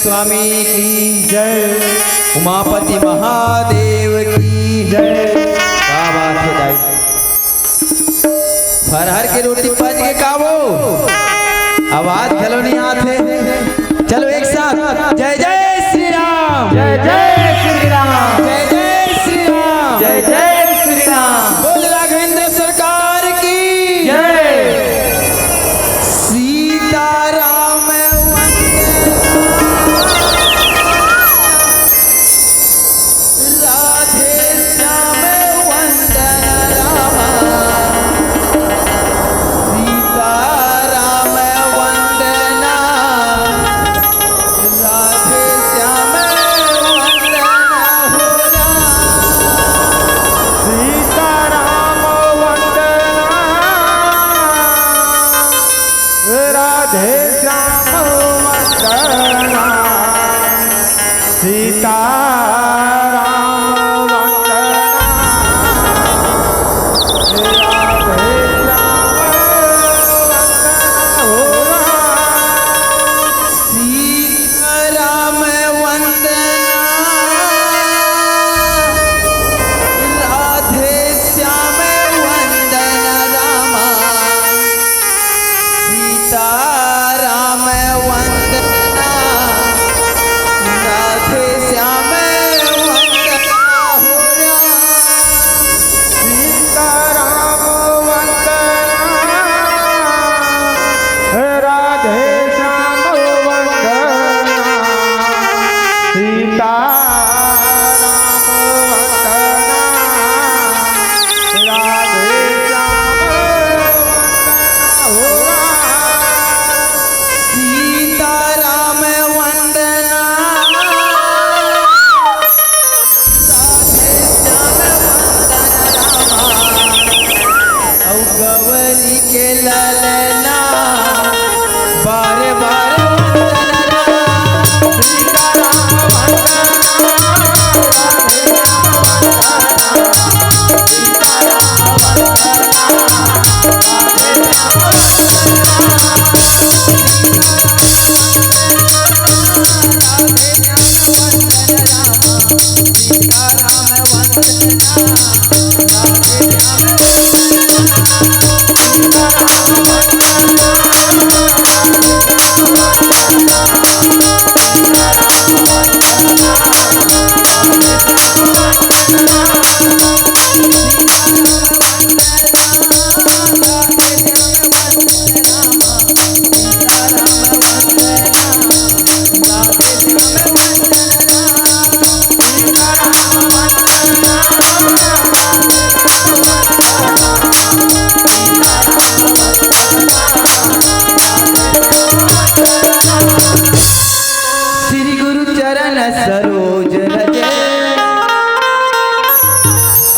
स्वामी की जय, उमापति महादेव की जय। क्या बात है दाई, फरहर की रोटी पच के काबो, आवाज चलो नहीं आते। चलो एक साथ जय जय श्री राम, जय जय श्री राम, जय जय श्री राम, जय जय श्री राम। बोल राघवेंद्र सरकार की जय। सीताराम राधे श्याम वंदन रामा, सीताराम वंदना, राधे श्याम वंदना हो सीताराम वंदना, राधे श्याम वंदना, सीताराम वंदना, राधे श्याम वंदना। सीताराम वंदना, राधे श्याम वंदन रामा, सीताराम वंदना, राधे श्याम वंदना हो सीताराम वंदना, राधे श्याम वंदना, सीताराम वंदना, राधे श्याम वंदना। सीताराम वंदना, राधे श्याम वंदन रामा, औ गवरी के ललना, बार बार वंदन रामा, सीताराम वंदना, राधे श्याम वंदना, सीताराम वंदना, राधे श्याम श्री गुरु चरण सरोज रजे,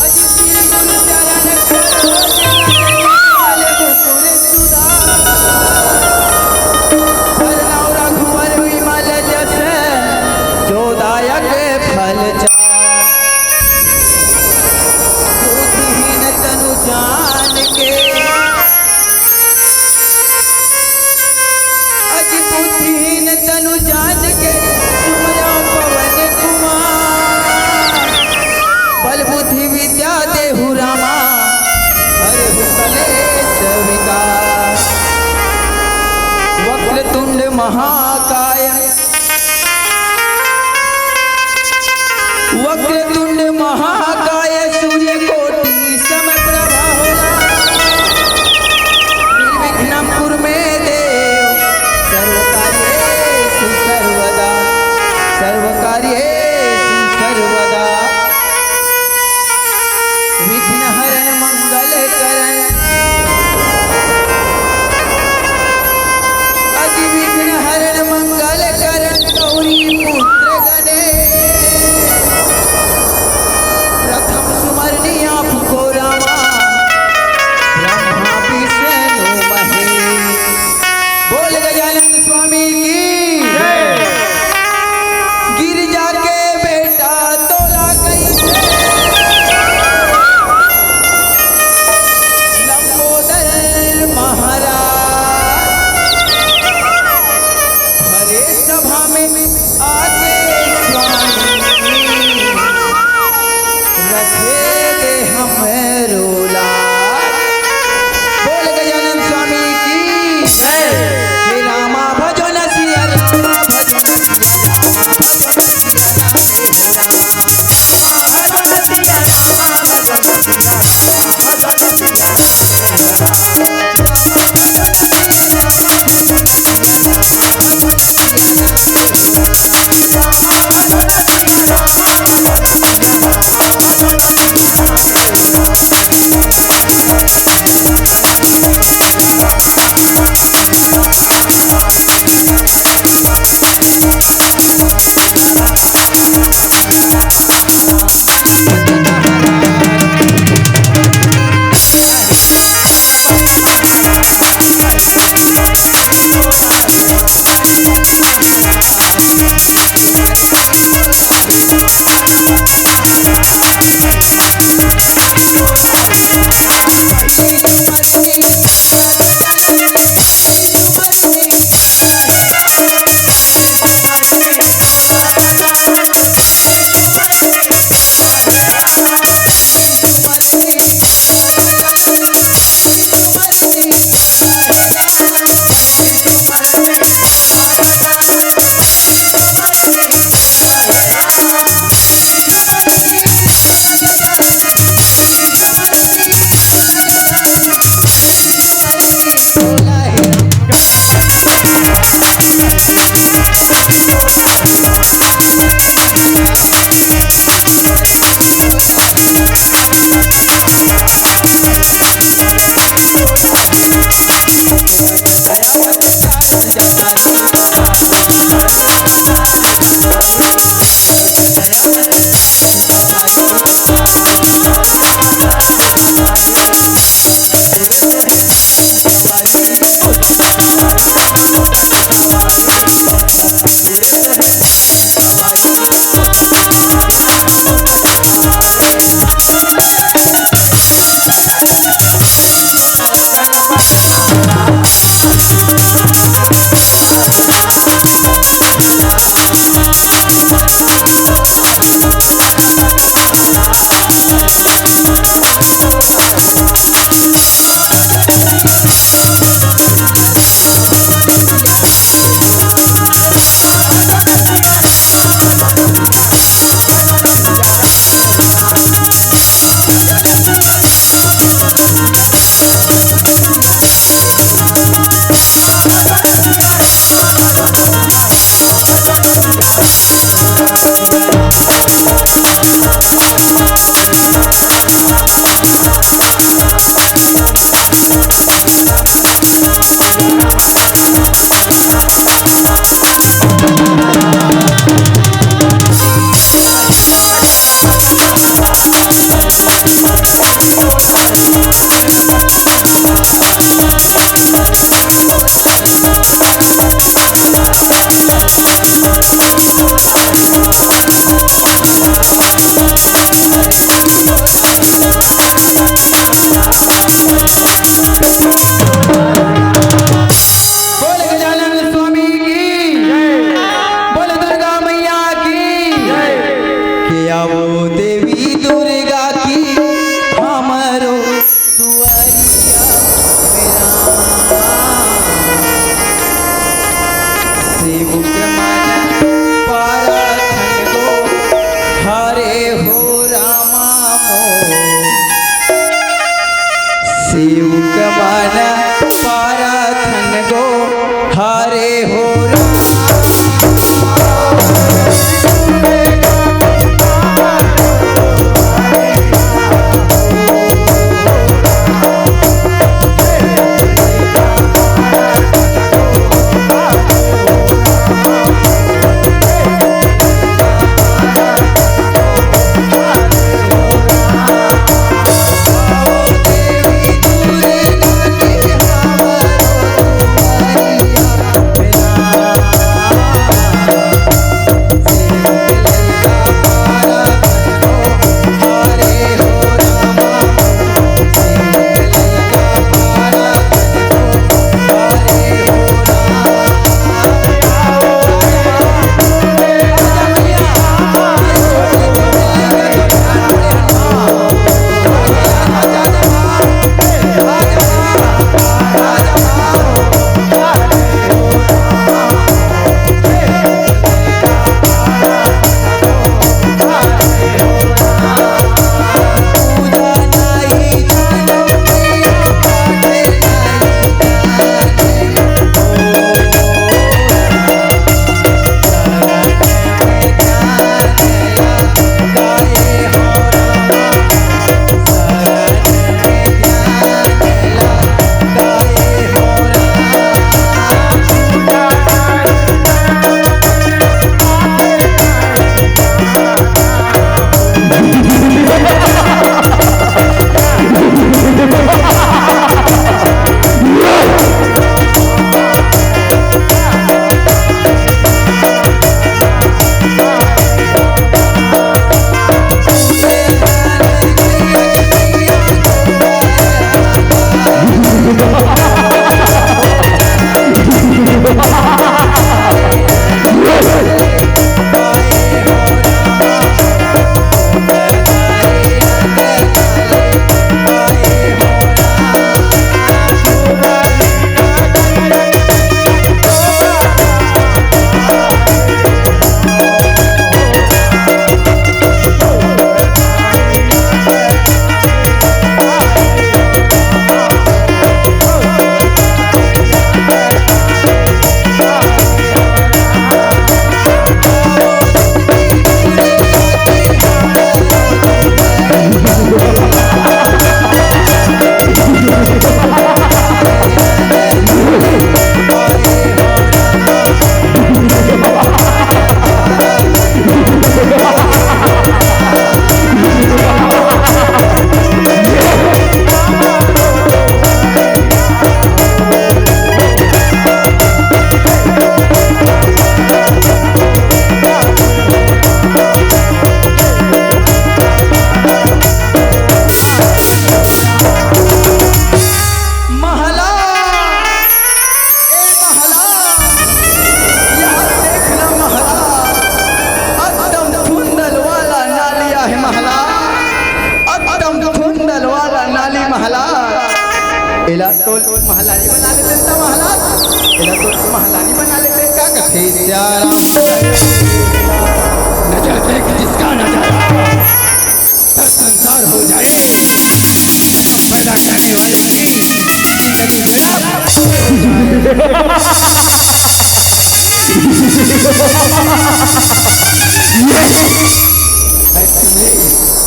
अज श्री गुरु चरण सरोज रजे, मुकुर सुधार, हरनाउ रघुवर विमल जस, जो दायक फल चार, बुद्धिहीन तनु जान के, अज बुद्धिहीन तनु जान के, सुमरा पवन आके स्वामी रखे दे हमरो लाज। बोल गजानन स्वामी की जय। हे रामा भजो न सिया रामा भजो न सिया रामा भजो न सिया रामा भजो न सिया रामा भजो न सिया रामा भजो न सिया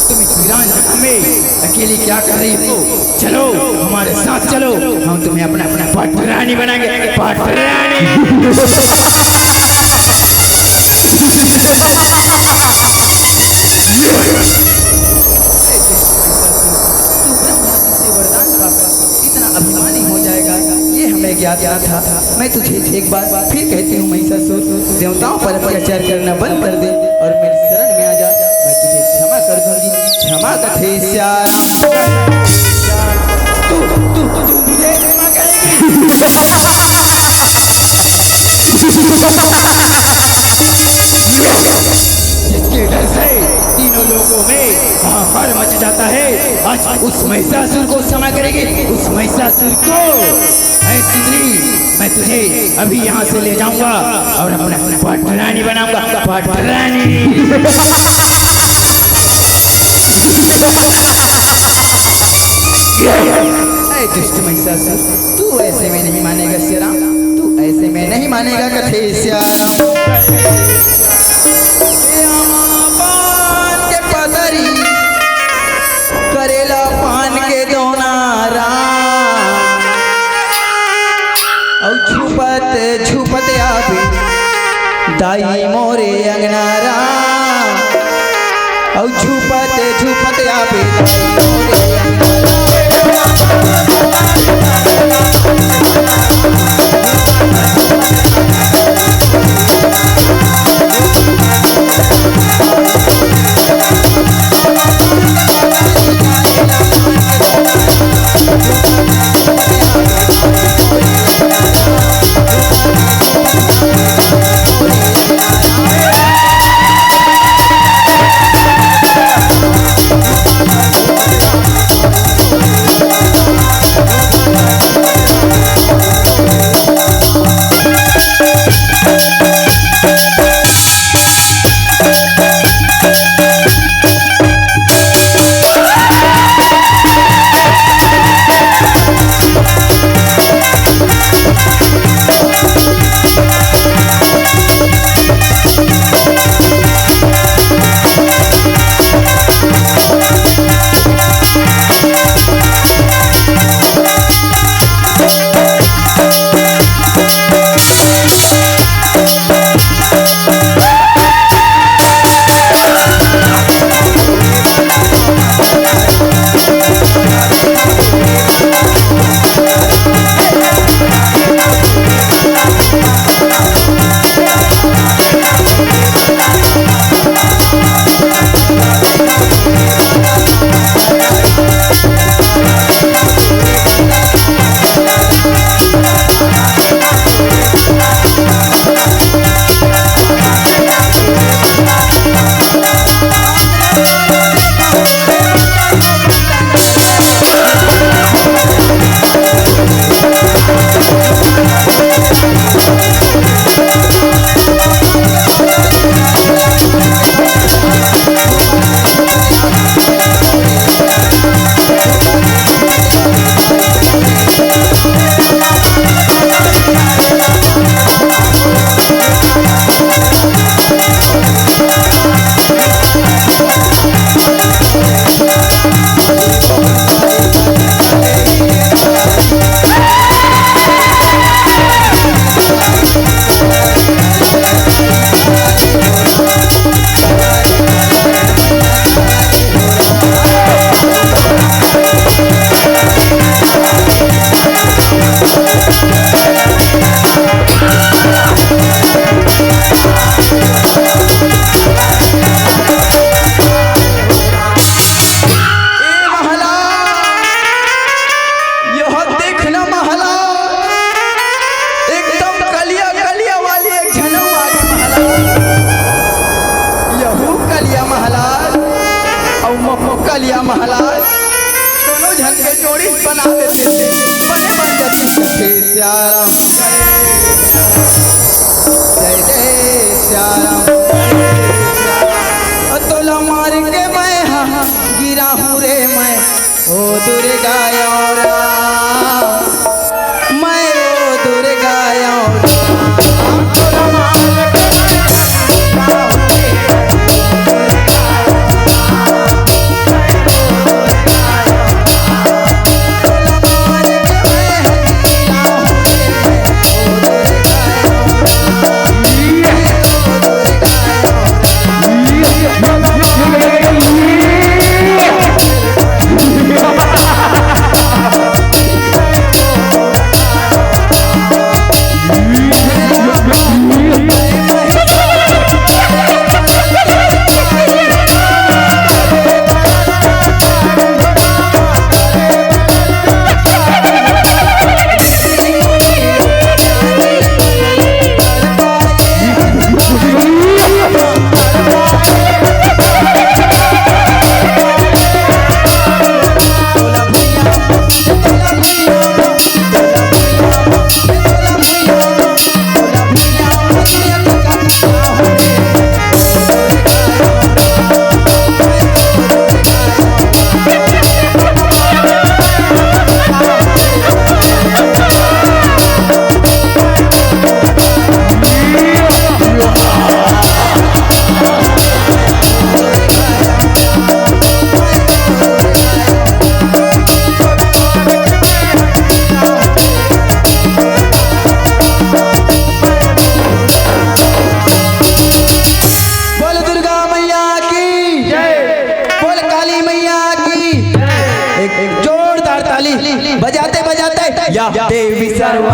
तुम इस वीरान जगह में अकेले क्या कर रही हो? चलो हमारे साथ चलो, हम तुम्हें अपना अपना पटरानी बनाएंगे, पटरानी। इतना अभिमानी हो जाएगा ये हमें ज्ञात ना था। मैं तुझे एक बार फिर कहती हूँ महिषासुर, देवताओं पर अत्याचार करना बंद कर दे और मेरी शरण में आ जा, मैं तुझे क्षमा कर दूंगी। क्षमा कथे श्याम। तू मुझे क्षमा करेगी? जिसके डर से तीनों लोगों में हाहाकार मच जाता है, आज उस महिषासुर को क्षमा करेगी? उस महिषासुर को? ऐ सुंदरी, मैं तुझे अभी यहाँ से ले जाऊंगा और अपना पटरानी बनाऊंगा, पटरानी। ऐ दुष्ट महिषासुर, तू ऐसे में नहीं मानेगा श्याम, तू ऐसे में नहीं मानेगा कथे श्याम। पान के पतरी करेला पान के दोना राम, और छुपत छुपत आवे दाई मोरे अंगना राम, और छुपत छुपत आवे दाई मोरे अंगना। कलिया महाराज दोनों जन के जोड़ी बना देते थे, बने बन जाती थे। श्याम जय जय श्याम, तोला मार के मैं हाँ गिरा हूँ रे मैं, ओ दुर्गा मैं ओ दुर्गा या देवी सर्व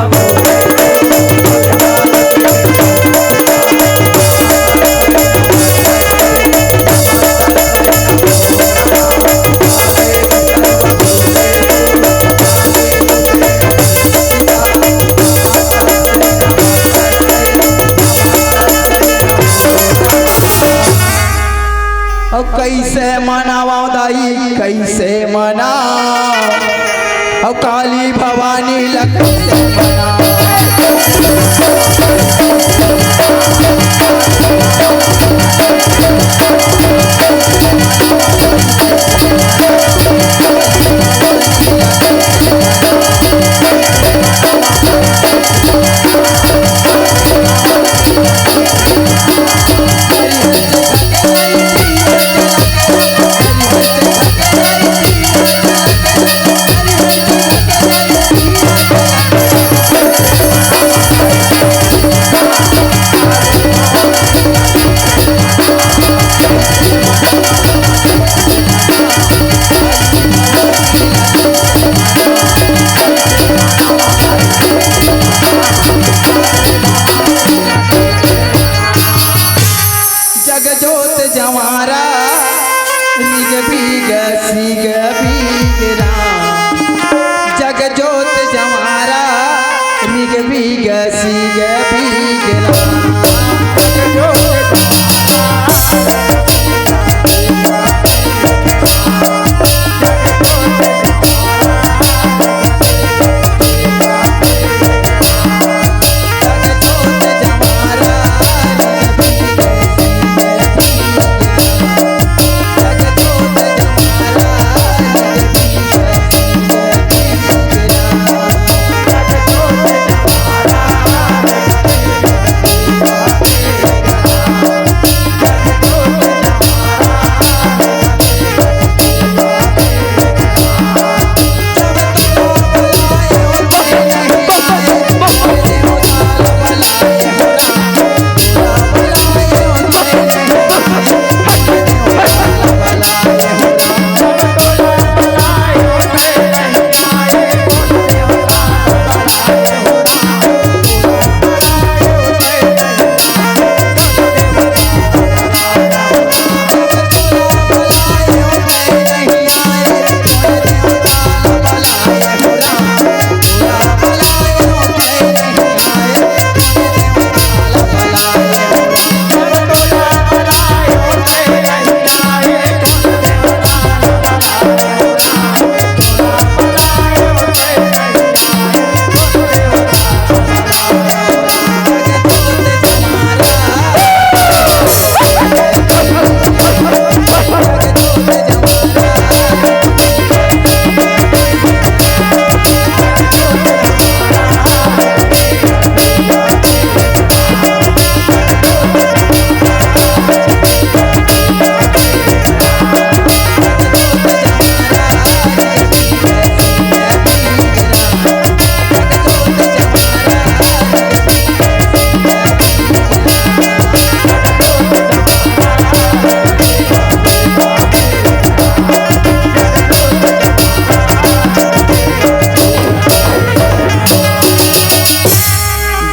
कैसे मनावा दाई कैसे मना और काली भवानी लक्ष्मी से मना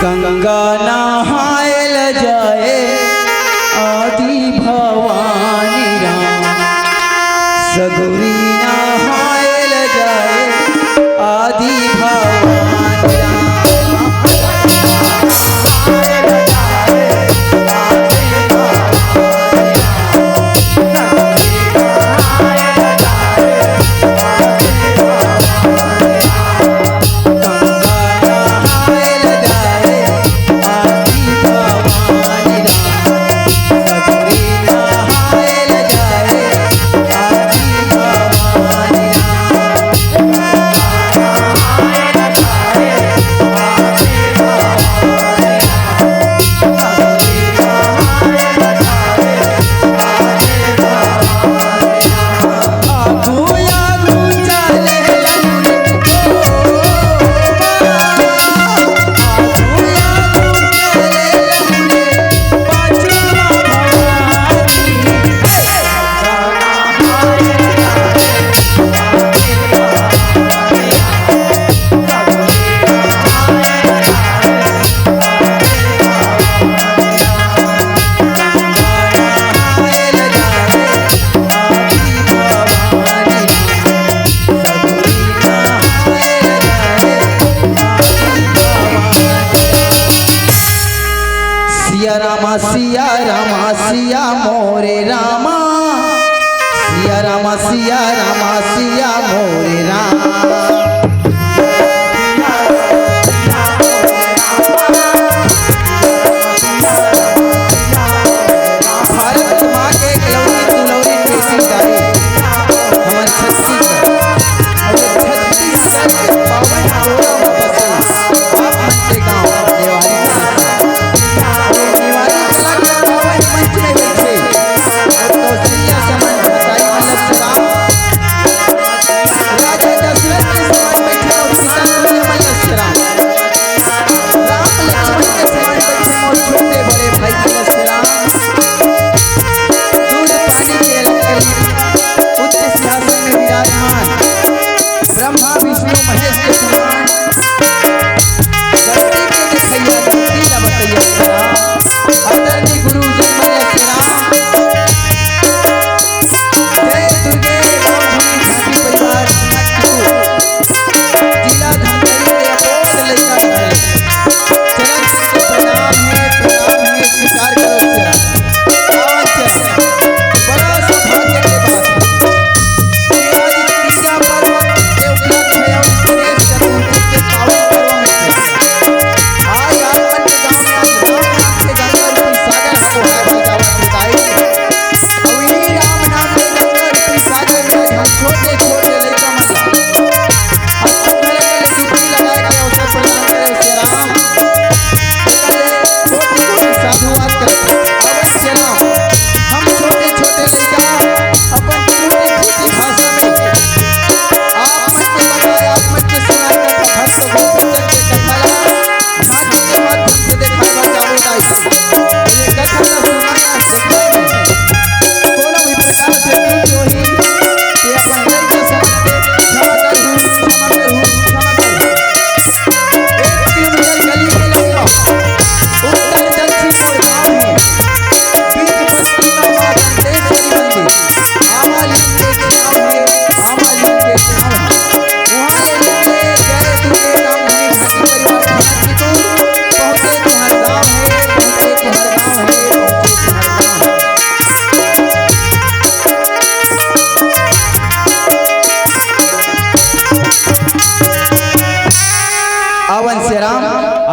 गंगा नहायल जाए आदि भवानी राम सगुरी नहायल जाए आदि भवानी राम सिया मोरे रामा सिया रामा सिया रामा सिया मोरे रामा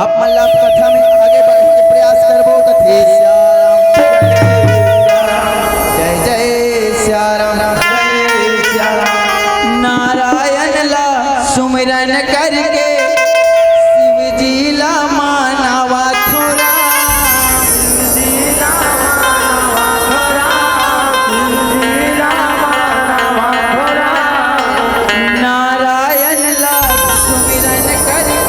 आप मल्ला कथा में आगे बढ़ने के प्रयास करबो कथे जय जय श्याम नारायण ला सुमिरन करके शिव जी ला मानवा थोड़ा नारायण ला सुमिरन करके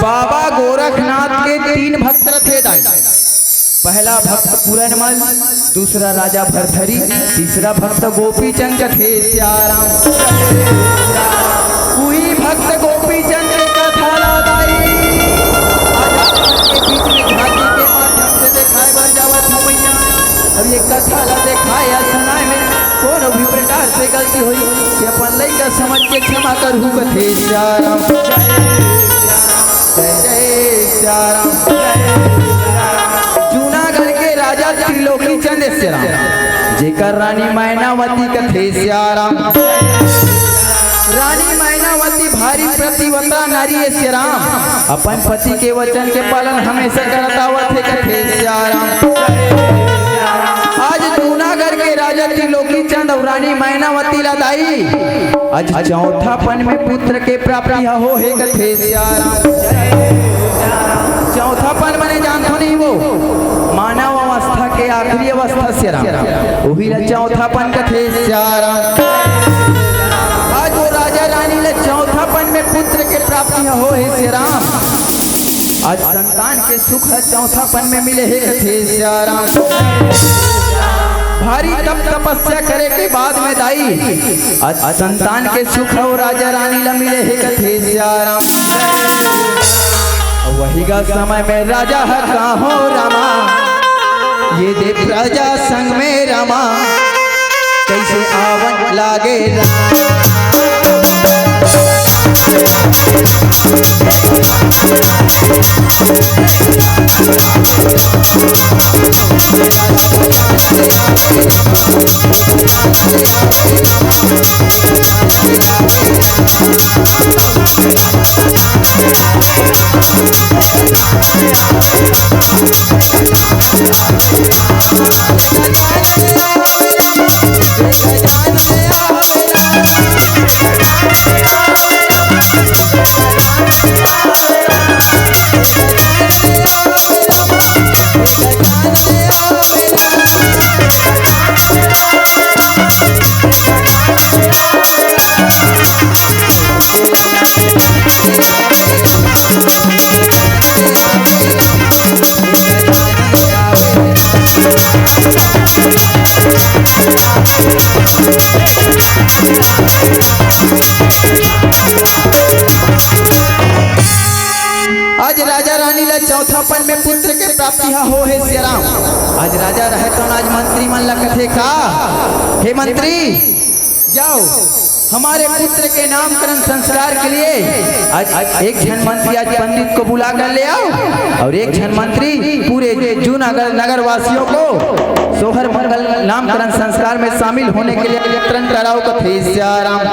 बाबा गोरखनाथ के 3 भक्त थे दाई। पहला भक्त पूरनमल, दूसरा राजा भरथरी, तीसरा भक्त गोपीचंद थे श्याराम। वही भक्त गोपीचंद की कथा दाई के बीच में झांकी के माध्यम से दिखाए बन जावत हो मैया। अब ये कथा ला दिखाया सुनाए में कोनो भी प्रकार से गलती हुई कि अपन लइका समझ के क्षमा करहु कथे श्याराम। जय जय श्याराम। जूनागढ़ के राजा त्रिलोकी चंद श्याराम जेकर रानी मैनावती कथे श्याराम। रानी मैनावती भारी प्रतिव्रता नारी है श्याराम। अपन पति के वचन के पालन हमेशा करता हुआ थे कथे श्याराम। आज जूनागढ़ के राजा त्रिलोकी चंद और रानी मैनावती ला दाई आज चौथापन में पुत्र के प्राप्ति हो हे कथे सियाराम। चौथापन मने जानते नहीं वो मानव अवस्था के आखिरी अवस्था सियाराम, वही चौथापन कथे सियाराम। आज वो राजा रानी ले चौथापन में पुत्र के प्राप्ति हो हे सियाराम। आज संतान के सुख चौथापन में मिले हे कथे सियाराम। भारी तप तपस्या करे के बाद में दाई आज संतान के सुख और राजा रानी ला मिले हे कथे सियाराम। वही का समय में राजा हर हो रामा, ये दे प्रजा संग में रामा, कैसे आवन लागे चौथापन में पुत्र के प्राप्ति हो हे सियाराम। आज राजा रहे तो आज मंत्री मन ला कथे का, हे मंत्री जाओ हमारे पुत्र के नामकरण संस्कार के लिए आज एक जन मंत्री आज पंडित को बुला कर ले आओ, और एक जन मंत्री पूरे जूनागढ़ नगर वासियों को सोहर मंगल नामकरण संस्कार में शामिल होने के लिए निमंत्रण कराओ कथे सियाराम।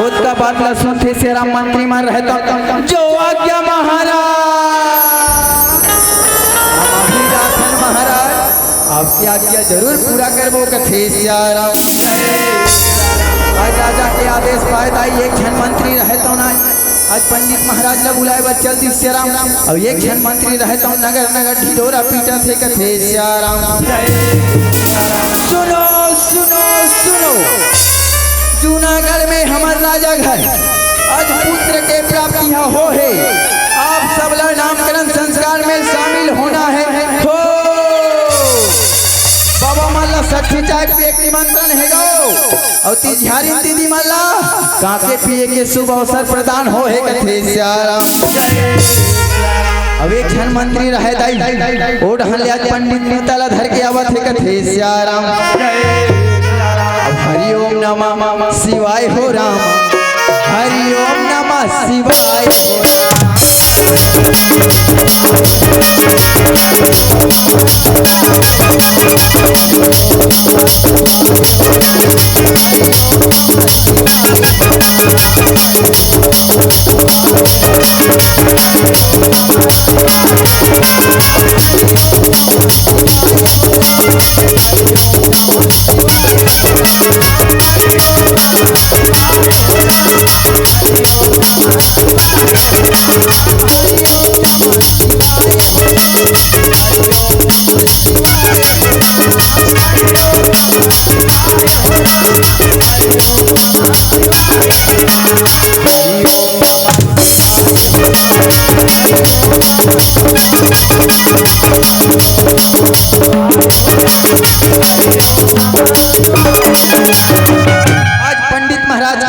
उसका बात ला सुनते सियाराम मंत्री मान रहता जो आज्ञा महाराज। महाराज आपकी आज्ञा जरूर पूरा करबो कथे सियाराम। आज राजा के आदेश पाए दाई एक जन मंत्री रहता ना आज पंडित महाराज ला बुलाए बा जल्दी सियाराम, और एक जन मंत्री रहता नगर नगर ढिढोरा पीटा थे कथे सियाराम। सुनो सुनो सुनो, जूनागढ़ में हमार राजा घर आज पुत्र के प्राप्ति हो है, आप सब लोग नामकरण संस्कार में शामिल होना है। हो बाबा माला सखी चाय पिए के निमंत्रण है गो, और तिझारी दीदी माला काके पिए के शुभ अवसर प्रदान हो है कथे सियाराम। अब एक जन मंत्री रहे दाई ओ ढहले आज पंडित नेताला धर के आवत है कथे सियाराम। हरि ओम नमः शिवाय हो राम, हरि ओम नमः शिवाय हो राम।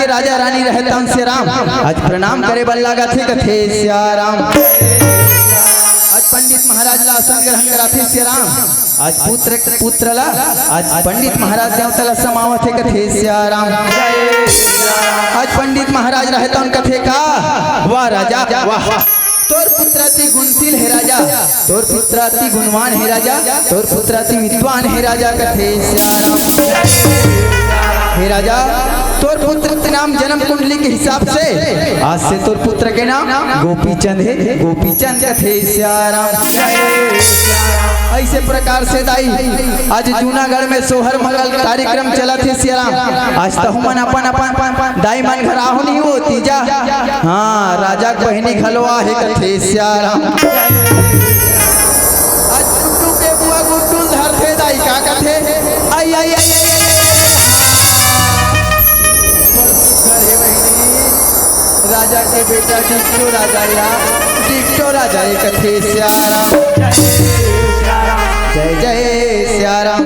राजा रानी रहता सियाराम आज प्रणाम करे बल्ला थे कथे सियाराम। आज पंडित महाराज ला आसन ग्रहण कराथे सियाराम। आज पुत्र ला आज पंडित महाराज देवता ला समावत है कथे सियाराम। आज पंडित महाराज रहता कथे का वाह राजा वाह, तोर पुत्र अति गुणशील है राजा, तोर पुत्र अति गुणवान है राजा, तोर पुत्र अति विद्वान है राजा कथे सियाराम। हे राजा तोर पुत्र के नाम जन्म कुंडली के हिसाब से आज से तोर पुत्र के नाम गोपीचंद है, गोपीचंद कथे सियाराम। ऐसे प्रकार से दाई आज जूनागढ़ में सोहर मंगल कार्यक्रम चला थे सियाराम। आज तो मन अपन अपन दाई मन घर आहु नहीं होती जा। हाँ राजा बहनी घलवा है कथे सियाराम। आज गुड्डू के बुआ गुड्डू धर थे दाई का कथे आई आई आई राजा के बेटा डिक्टो राजा एक कथे सियाराम। जय जय सियाराम।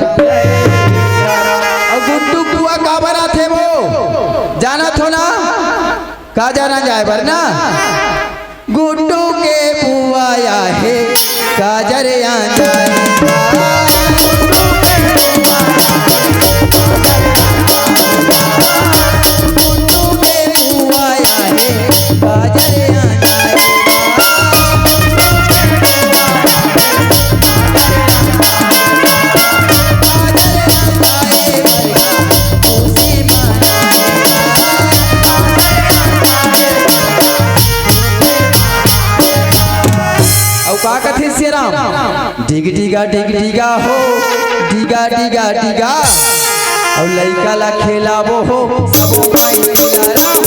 और गुड्डू बुआ का बना थे वो जाना थो ना का जाना जाए वरना गुड्डू के बुआ या है काजर या जाए गुड्डू के बुआ या है काजर या का कथे सियाराम। डिग डिगा हो डिगा डिगा डिगा और लइका ला खेलाबो हो सबो भाई सियाराम।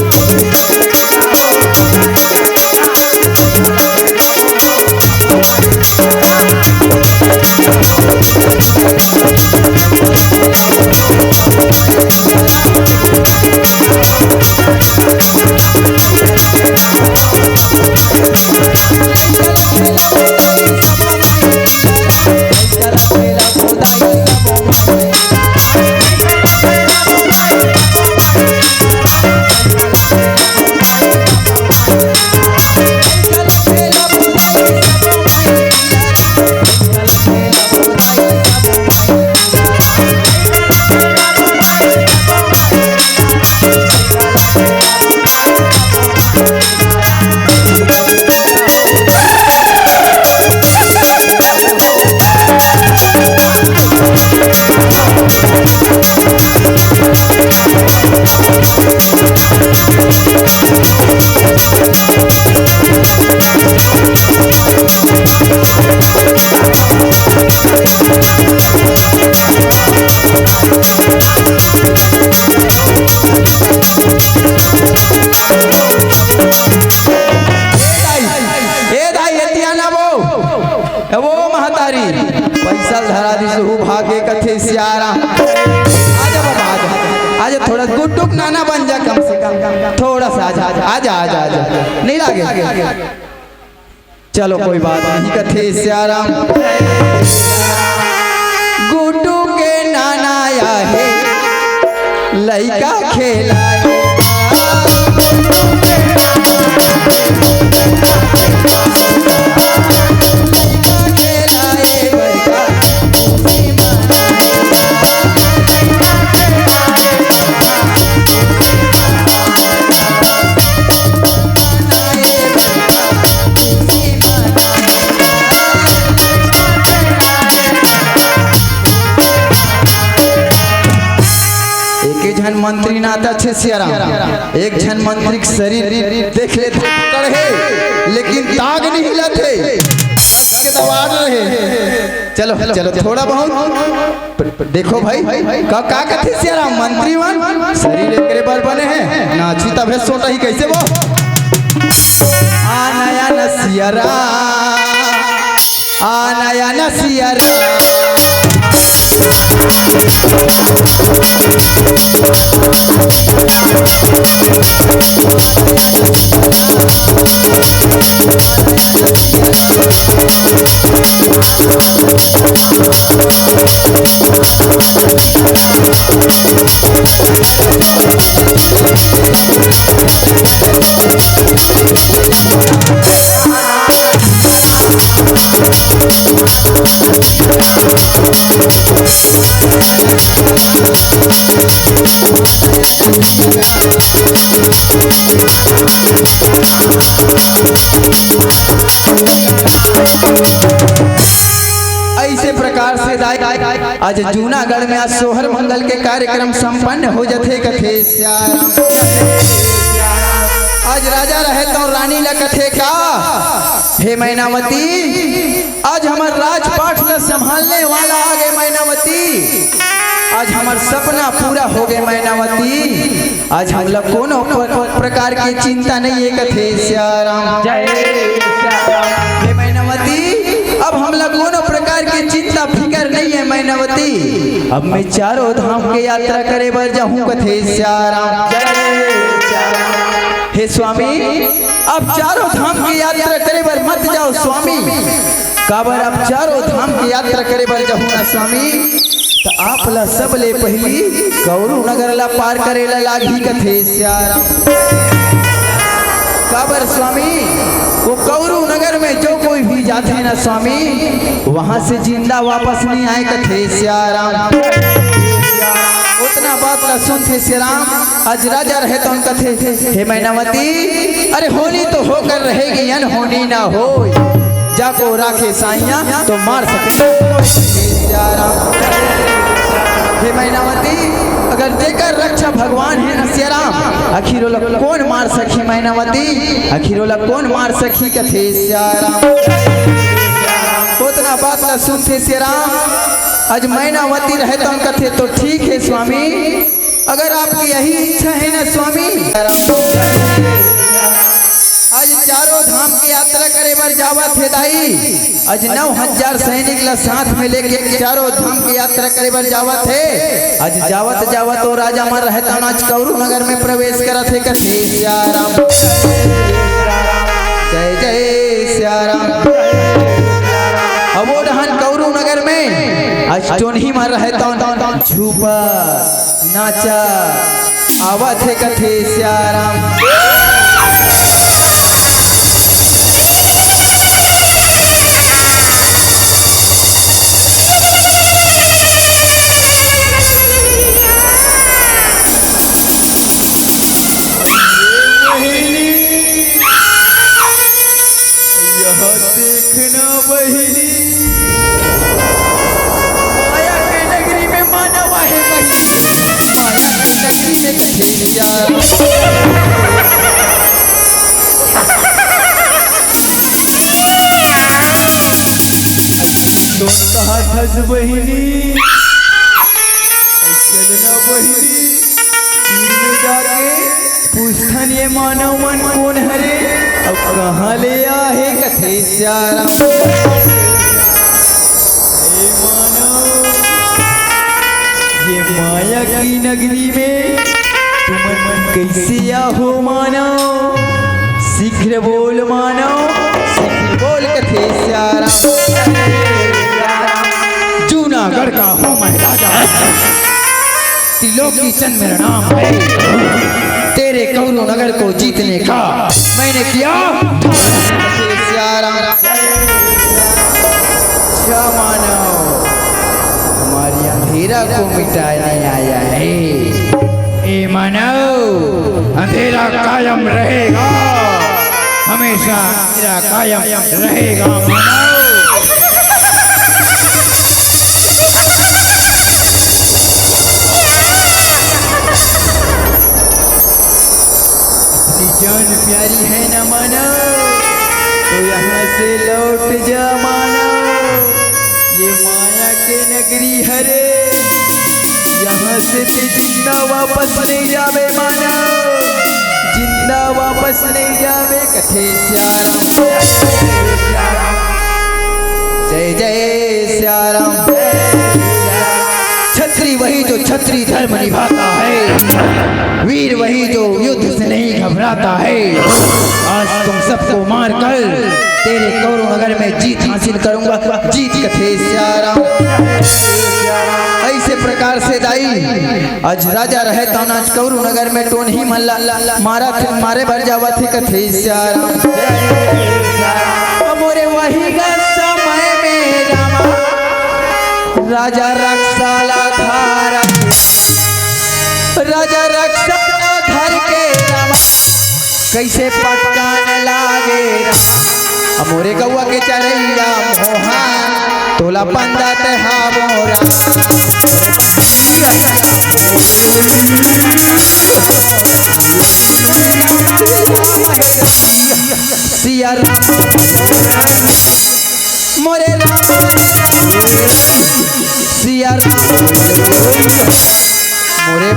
पैसा धरा दी सहू भागे कथे सियाराम। आजा बाबा आजा थोड़ा गुड्डू नाना बन जा कम से कम थोड़ा सा आजा आजा आजा आजा नहीं लागे चलो कोई बात नहीं कथे सियाराम। गुड्डू के नाना आया है लइका खेलाए जन मंत्री नाता छे सियाराम। एक जन मंत्री के शरीर देख ले कड़े लेकिन ताग नहीं हिलते के दबाड़ रहे। चलो चलो थोड़ा बहुत देखो भाई का कथे सियाराम मंत्री वन शरीर एकरे बार बने हैं नाची तबे सोटा ही कैसे वो आनाया न सियाराम आनाया न सियाराम। ऐसे प्रकार से आज जूनागढ़ में आज सोहर मंगल के कार्यक्रम संपन्न हो जाते कथे सियाराम। आज राजा रहे तो रानी लकथे का। हे मैनावती, आज हमार राजपाट न संभालने वाला आ गए मैनावती। आज हमार सपना पूरा हो गए मैनावती। आज हम लोग कोनो प्रकार की चिंता नहीं है कथे श्याराम। जय श्याम। हे मैनावती, अब हम लोग कोनो प्रकार की चिंता फिकर नहीं है मैनावती। अब मैं चारों धाम की यात्रा करे बर जाऊं कथे श्याराम। हे स्वामी, अब चारों धाम की यात्रा करे बर मत जाओ स्वामी। काबर अब चारों धाम की यात्रा करे बर जाऊं ना स्वामी, तो आप ला सब ले पहली गौरू नगर ला पार करे ला लागी कथे श्याराम। काबर स्वामी, वो गौरू नगर में जो कोई भी जाते ना स्वामी, वहां से जिंदा वापस नहीं आए कथे श्याराम। उतना बात ना सुनते श्याराम। आज राजा रहे तो उनका थे, हे मैनावती, अरे होनी तो होकर रहेगी अनहोनी ना हो। जाको राखे साइया तो मार सके श्याराम। हे मैनावती, अगर देकर रक्षा भगवान है न श्याराम, आखिर लोग कौन मार सकी मैनावती, आखिर लोग कौन मार सकी कथे श्याराम। उतना बात न सुनते श्याराम। आज मैनावती रहे तो उनका थे तो ठीक है स्वामी, अगर आपकी यही इच्छा है ना स्वामी। आज चारों धाम की यात्रा करे बर जावत है दाई। आज 9000 सैनिक ला साथ में लेके चारों धाम की यात्रा करे बर जावत है। आज जावत जावत तो राजा मर रहता आज गौरू नगर में प्रवेश करत है कथे श्याराम। जय जय श्याराम। अब वो डहन गौरू नगर में आज टोनही मर रहता झूपा नाचा आवत है कथे श्याराम। देखना बहिनी, माया के नगरी में मानव है बहिनी, माया के नगरी में कथे श्याराम। दोन कहा धस बहिनी, चलना बहिनी, तीर में जाके पूछथन ये मानव मन कौन हरे, अब कहाँ ले आहे कथे श्याराम। हे मानव, ये माया की नगरी में तुम कैसे आहो मानव, शीघ्र बोल मानव, शीघ्र बोल कथे श्याराम। जूनागढ़ का हूँ मैं राजा, त्रिलोकी चंद मेरा नाम है। तेरे गौरू नगर को जीतने का मैंने किया श्याराम। क्या मानव, हमारी अंधेरा को मिटाने आया है। ए मानव, अंधेरा कायम रहेगा, हमेशा अंधेरा कायम रहेगा मानव। जान प्यारी है न मानव, तो यहाँ से लौट जा मानव। ये माया के नगरी हरे, यहाँ से ते जिंदा वापस नहीं जावे मानव, जिंदा वापस नहीं जावे कथे श्याराम। जय जय श्याराम। छत्री वही जो छत्री धर्म निभाता है, वीर वही जो युद्ध से नहीं घबराता है। आज तुम सबको मार कर तेरे गौरू नगर में जीत हासिल करूंगा, जीत कथे श्याराम। ऐसे प्रकार से दाई आज राजा रहे तो आज गौरू नगर में टोनही मल्ला मारे भर जावा थे कथे श्याराम। मोरे वही समय में रामा राजा रक्षाला धारा, राजा रक्षाला धर के रामा कैसे पटकान लागे। मोरे गौआ के चरैया मोहन तोला पंदा ते हा मोरा। सिया राम मोरे राम सिया राम मोरे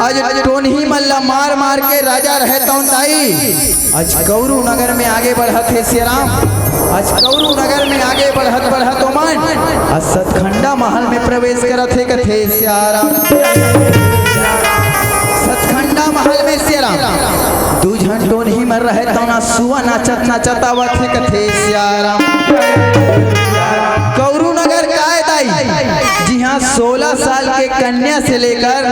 आज टोनही मल्ला मार मार के राजा रहता ताई आज कौरू नगर में आगे बढ़त है सियाराम। आज कौरू नगर में आगे बढ़त बढ़त मन आज सतखंडा महल में प्रवेश करत है कथे सियाराम। सतखंडा महल में सियाराम दू झन टोनही मर रहता ना सुआ नाचत नाचत आवत है कथे सियाराम। कौरू नगर का है दाई जी हाँ 16 साल के कन्या से लेकर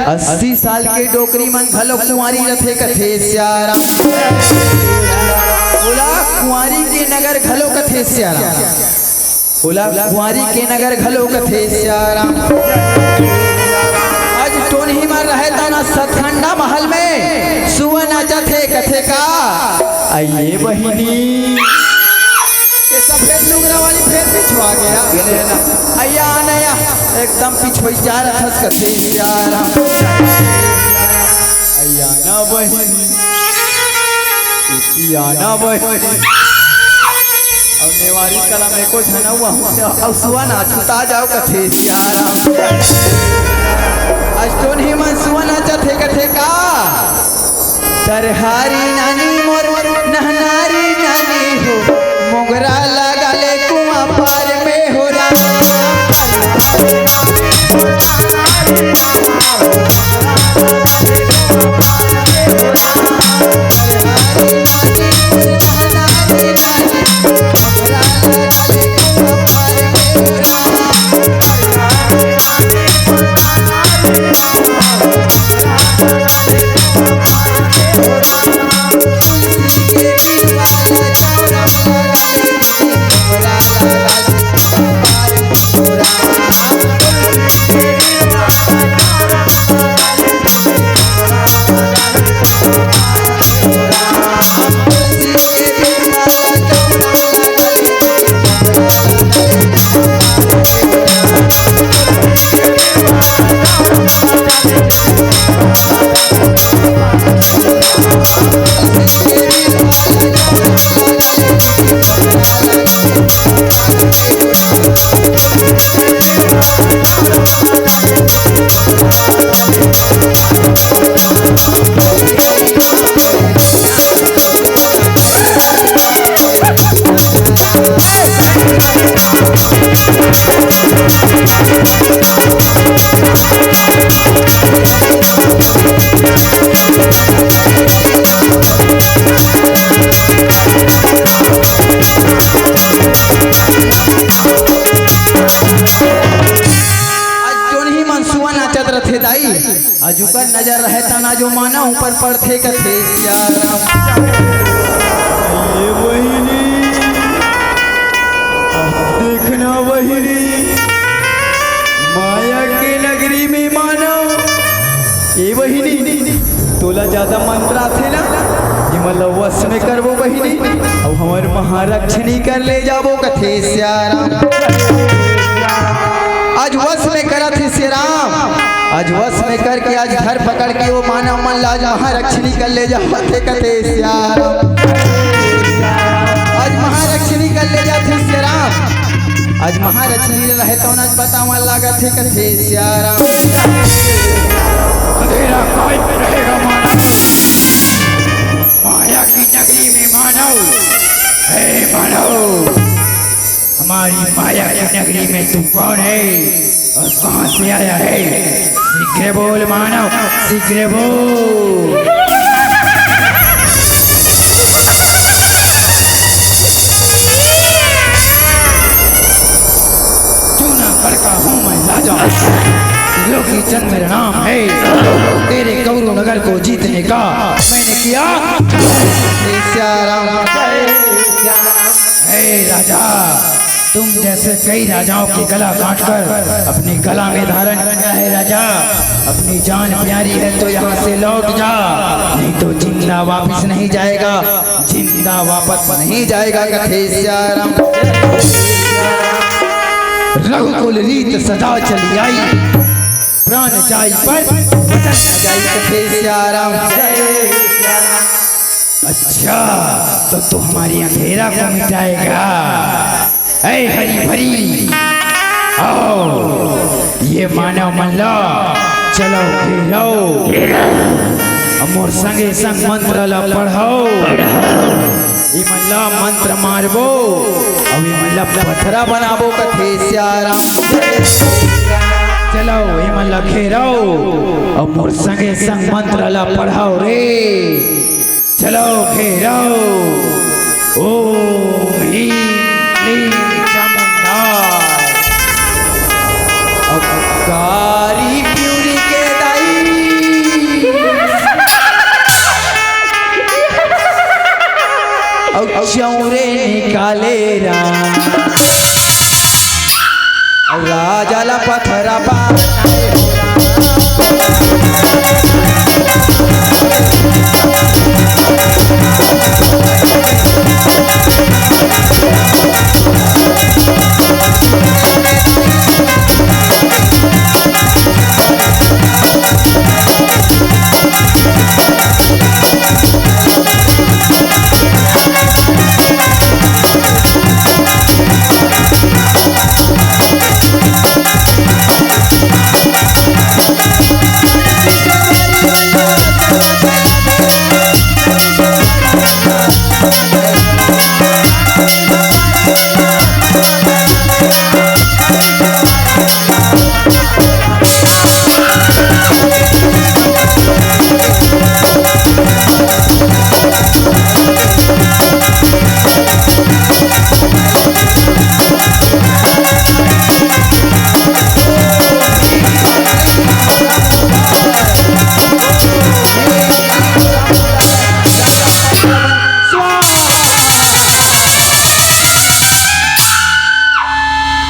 80 साल के डोकरी मन भलो कुंवारी रथे कथे सियाराम। बोला कुंवारी के नगर घलो कथे सियाराम। बोला कुंवारी के नगर घलो कथे सियाराम। आज टोनही मार रहता ना सतखंडा महल में सुआ नाचत है कथे का आइए बहिनी ये सफेद लुगरा वाली फिर पिछवा गया अया नया एकदम पिछोई जा रहा था कथे सियाराम। अया ना बहिनी ना बहिनी अब नेवारी कला में को झना हुआ अब सुआ नाचता जाओ कथे सियाराम। आज टोनही मन सुआ नाचत है कथे का तरहारी नानी मोर नहनारी नानी हो मोगरा लगा ले कुआं पार में हो अजुकर नजर रहता ना जो माना ऊपर पड़थे कथे सियाराम। ये बहिनी देखना बहिनी माया के नगरी में मानो ये बहिनी तोला ज्यादा मंत्रा थे ना ये मतलब वश में करबो बहिनी अब हमारे महारक्षणी कर ले जाबो कथे सियाराम। आज वश में करा थे सियाराम आज वश में करके आज घर पकड़ के वो मानव मन लाज महारक्षणी कर ले जाते कथे सियाराम। आज महारक्षणी कर ले जाते सियाराम आज महारक्षणी रहे तो आज बतावा लागत है कथे सियाराम। अंधेरा काय पे रहेगा मानव माया की नगरी में मानव हे मानव हमारी माया की नगरी में तू कौन है और कहां से आया है शीघ्र बोल मानव शीघ्र बोल। चूना करका हूँ मैं राजा त्रिलोकी चंद मेरा नाम है। तेरे कौरू नगर को जीतने का मैंने किया। राजा, तुम जैसे कई राजाओं की गला काटकर अपनी गला में धारण किया है। राजा, अपनी जान प्यारी है तो यहाँ से लौट जा, नहीं तो जिंदा वापस नहीं जाएगा, जिंदा वापस नहीं जाएगा। कथेश्याराम रघुकुल रीत सदा चली आई, प्राण जाई पर वचन न जाई। कथेश्याराम अच्छा, तो हमारी अंधेरा को मिटाएगा। ऐ हरी भरी आओ, ये मानव मल्ला चलो घेरो, मोर संगे संग मंत्र ला पढ़ाओ। ये मल्ला मंत्र मारबो, अब ये मल्ला पत्थरा बनाबो। कथेश्याराम चलो ये मल्ला घेरो, अब मोर संगे संग मंत्र ला पढ़ाओ रे। चलो घेरो, ओम ह्रीं क्लीं चामुंडाय। अबकारी प्यूरी के दाई, चौरे निकाले राजा ला पत्थरा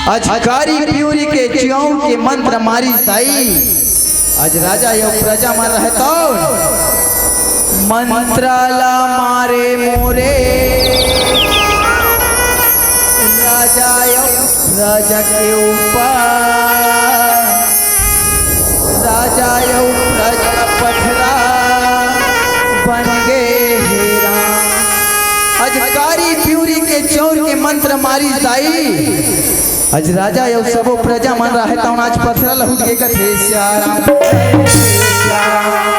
अजकारी प्यूरी के चियों के मंत्र मारी ताई। आज राजा यो प्रजा मन रहे तो मंत्राला मारे मोरे, राजा यो प्रजा के ऊपर, राजा यो प्रजा पथरा बन गए हेरा। अजकारी प्यूरी के चौर के मंत्र मारी ताई। आज राजा यो सबो प्रजा मन रहे तो आज पथरा लहुट के। कथेश्याराम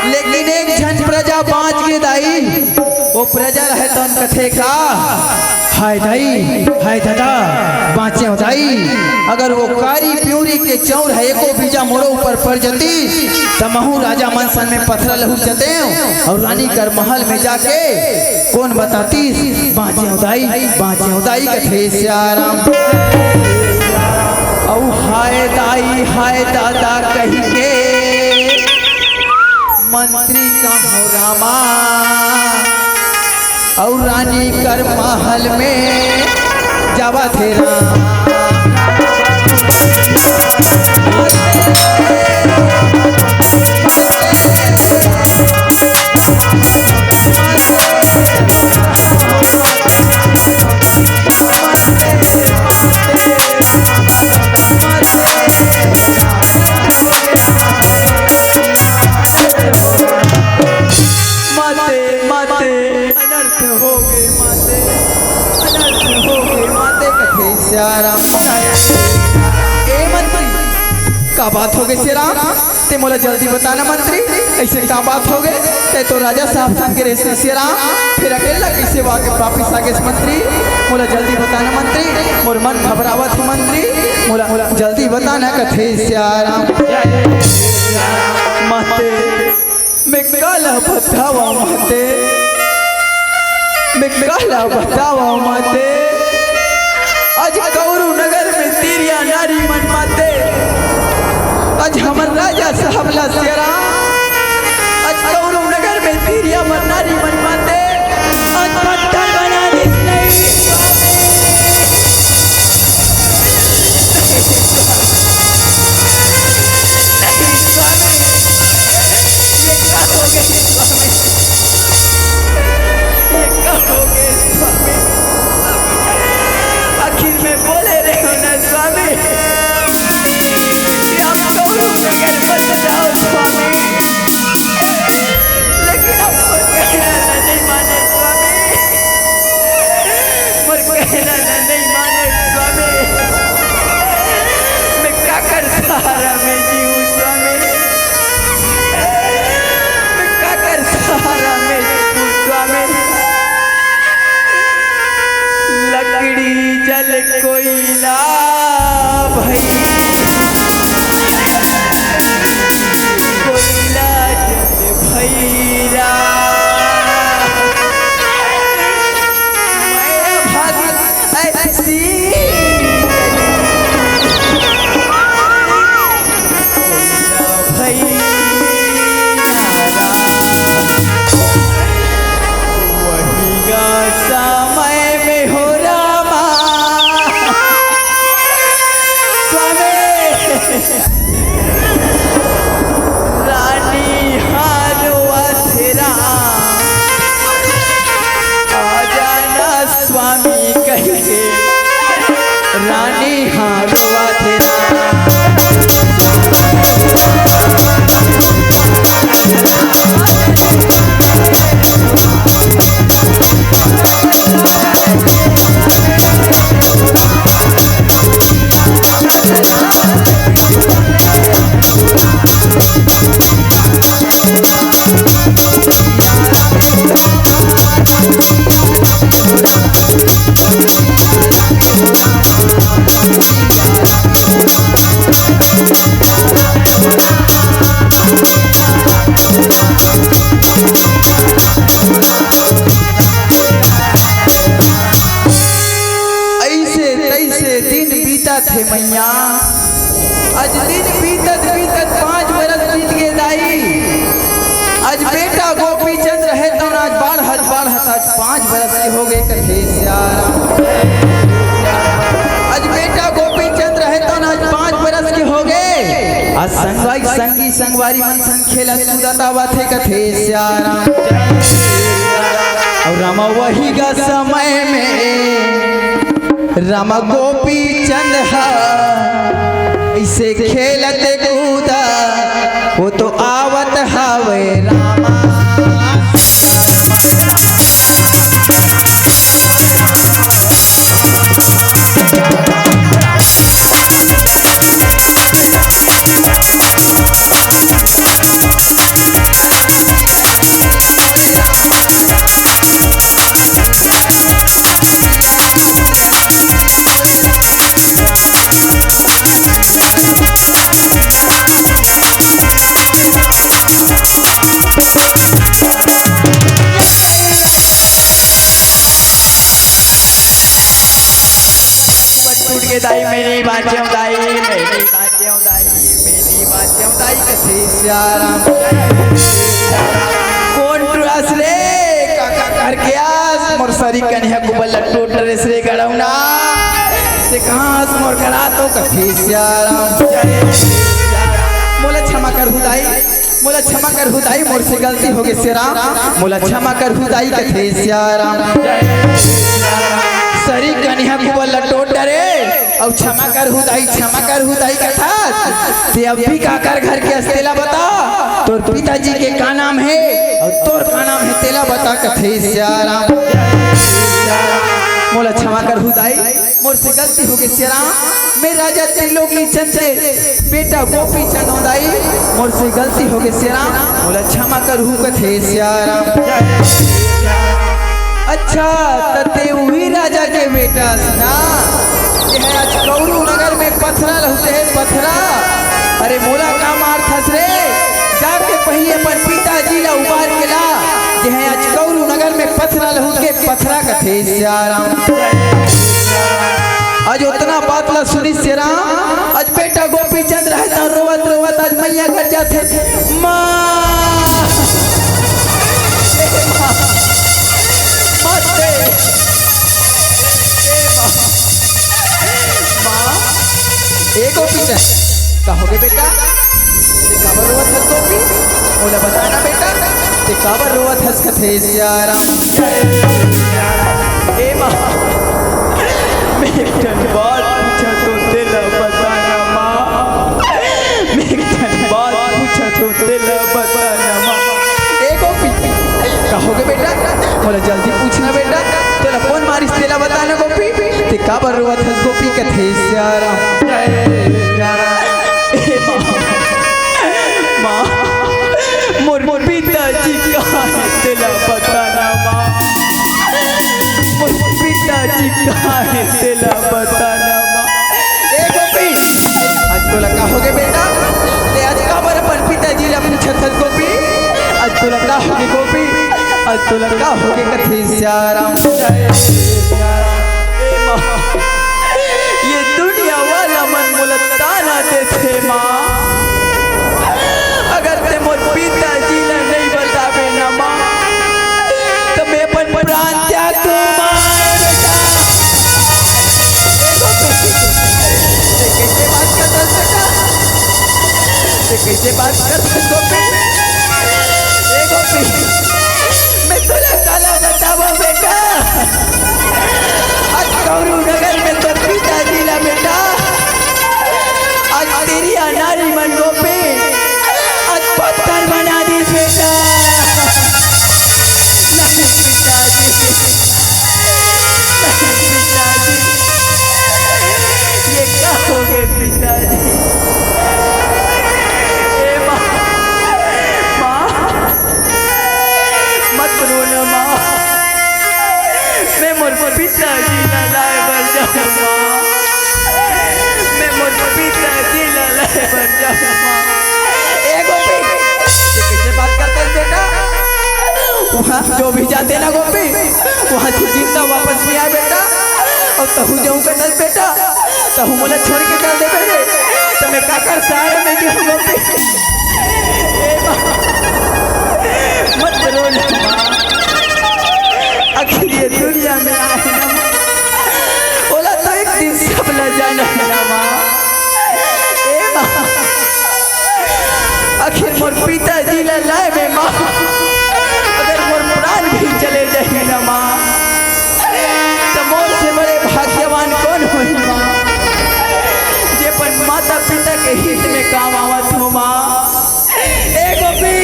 लेकिन एक जन प्रजा बाँच के दाई, वो प्रजा रहे तो कथे का हाय दाई हाय दादा बाँचे हो दाई। अगर वो कारी प्यूरी के चौर है एको बीजा मोड़ो ऊपर पड़ जाती तो महू राजा मन सन में पथरा लहुट जाते और रानी कर महल में जाके कौन बताती बाँचे हो दाई बाँचे हो दाई। कथेश्याराम औ हाय दाई हाय दादा कही के मंत्री का हो रामा, और रानी कर महल में जावा थे का बात हो गई श्रीराम ते मोला जल्दी बताना मंत्री, ऐसे का बात हो गए ते तो राजा साहब सन के रेसे श्रीराम फिर अकेला कैसे वापस आ गए मंत्री, मोला जल्दी बताना मंत्री, मोर मन घबरावत है मंत्री, मोला जल्दी बताना। कथेश्याराम माते मैं काला बतावा माते, मैं काला बतावा माते, आज कौरू नगर में तीरिया नारी मन माते, आज हमर राजा साहब ला सेरा आज कौरू नगर में तीरिया मन्नारी मनवाते आज पत्थर बना दिस नहीं आखिर में बोले रहे हो ना स्वामी कि हम कौरू नगर बस जाओ स्वामी लेकिन आपको कहना नहीं माने स्वामी पर कहना नहीं माने स्वामी मैं क्या कर सहारा में जीऊँ स्वामी मैं क्या कर सहारा में जीऊँ स्वामी लकड़ी जल कोयला भाई कोयला जल भैरा मैं भाग ऐसी रानी हारवा तेरा थे मैया आज दिन बीतत बीतत 5 बरस बीत गए दाई आज बेटा गोपी चंद्र है तो आज 12 आज 5 बरस के हो गए कथे श्यारा आज बेटा गोपी चंद्र है तो आज 5 बरस के हो गए आज संगी संगवारी मन संग खेलत कूदता बाथे कथे श्यारा और रामा वही का समय में रामा गोपी चंद इसे खेलते कूदा वो तो आवत हवे रामा दाई मेरी बातें दाई मेरी बातें दाई कथे श्याराम कौन टुरास रे काका घर के आस मोर सरी कन्या गुबल टोट रे श्री गड़ौना से कहां मोर गड़ा तो कथे श्याराम मोला क्षमा कर हुदाई मोला क्षमा कर हुदाई मोर से गलती हो गई श्याराम मोला क्षमा कर हुदाई कथे श्याराम सरी कन्या गुबल टोट रे और क्षमा कर हुदाई कथा ते अब भी काकर घर के अस्तेला बता तोर पिताजी के का नाम है और तोर का नाम है तेला बता कथे श्याराम मोला क्षमा कर हुदाई मोर से गलती हो गई श्याराम मैं राजा त्रिलोकी चंद से बेटा गोपी चंद होदाई मोर से गलती हो गई श्याराम मोला क्षमा कर हु कथे श्याराम अच्छा तते हुई राजा के बेटा ना ये है आज कौरू नगर में पथरा रहते हैं पथरा अरे मोला का मार थस रे जाके पहले अपन पिताजी ला उबार के ला ये है आज कौरू नगर में पथरा लहू के पथरा कथे श्याराम आज उतना बात ला सुनी श्याराम आज बेटा गोपी चंद रहता रोवत रोवत आज जाते माँ मत दे माँ ए गोपी कहोगे बेटा ते काबर रोवत हस गोपी मोला बताना बेटा ते काबर रोवत हस कथे सियाराम ए माँ मैं बात पूछा तो दिल बताना माँ मैं बात पूछा तो दिल बताना माँ ए गोपी कहोगे बेटा मोला जल्दी पूछना बेटा तेरा कौन मारिस तेला बताना गोपी ते काबर रोवत हस गोपी कथे सियाराम ए माँ मोर पिताजी कहाँ है तेला बताना माँ मोर पिताजी कहाँ है तेला बताना माँ ए गोपी आज तो लगा होगे बेटा ते आज काबर अपन पिताजी ला पूछत हस गोपी आज तो लगा होगे गोपी आज तो लगा होगे कथे सियाराम ए माँ ये दुनिया वाला मन मोला ताना देथे माँ अगर ते मोर पिताजी ला नहीं बतावे ना माँ तो मैं अपन प्राण त्याग दूं माँ बेटा ते कैसे बात करता बेटा ते कैसे बात करता गोपी ए गोपी मैं तुला काला बतावा बेटा आज गौरू नगर में तो पिताजी ला बेटा आज तेरी अनारी मन गोपी आज पत्थर बना दी बेटा नहीं पिताजी नहीं पिताजी ये क्या हो गए पिताजी ए माँ मत रोना माँ मैं मोर पिताजी ला लाए बर जाऊँ माँ मैं मोर पिताजी ला लाए बर जाऊँ माँ ए गोपी कैसे बात करते हैं बेटा वहाँ जो भी जाते ना गोपी वहाँ से जिंदा वापस नहीं आए बेटा और तहु जाऊँ कर बेटा तहु मोला छोड़ के कर दे बेटे तो मैं काकर सहारे में क्यों गोपी ए माँ मत रोना माँ आखिर ये दुनिया में आए ना बोला तो एक दिन सब ल जाना है ना माँ ए माँ आखिर मोर पिताजी ला लाए में माँ अगर मोर प्राण भी चले जाए ना माँ तो मोर से बड़े भाग्यवान कौन हुई माँ जे पर माता पिता के हित में काम आवत हो माँ ए गोपी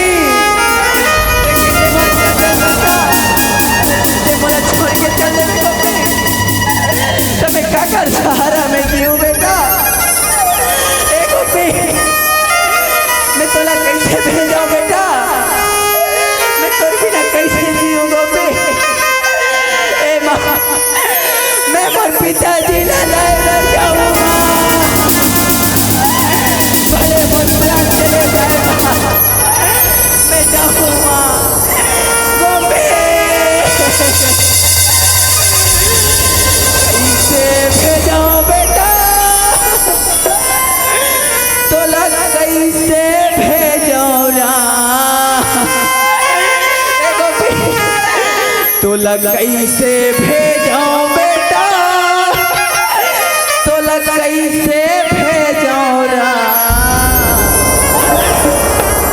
मोला छोड़ के चल तो मैं काकर सहारा में जीऊँ बेटा ए गोपी मैं तोला कैसे भेजाऊँ बेटा मैं तोर बिना कैसे जीऊँ गोपी ए माँ मैं मोर पिताजी ला लाए बर जाऊँ भले मोर प्राण चले जाए माँ मैं जाऊँ माँ गोपी कैसे भेजाऊँ बेटा तोला कैसे भेजाऊँ तोला कैसे भेजाऊँ बेटा तोला कैसे भेजाऊँ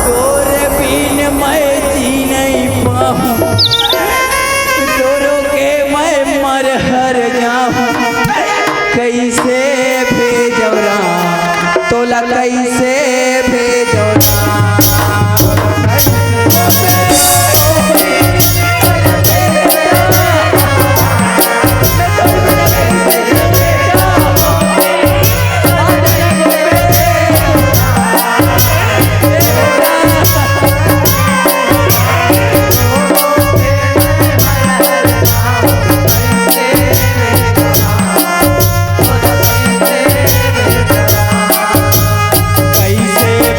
तोरे बिन मैं जी नहीं पाऊँ रो के मैं मर हर जाऊँ कैसे भेजौरा तोला कैसे भेजौरा कैसे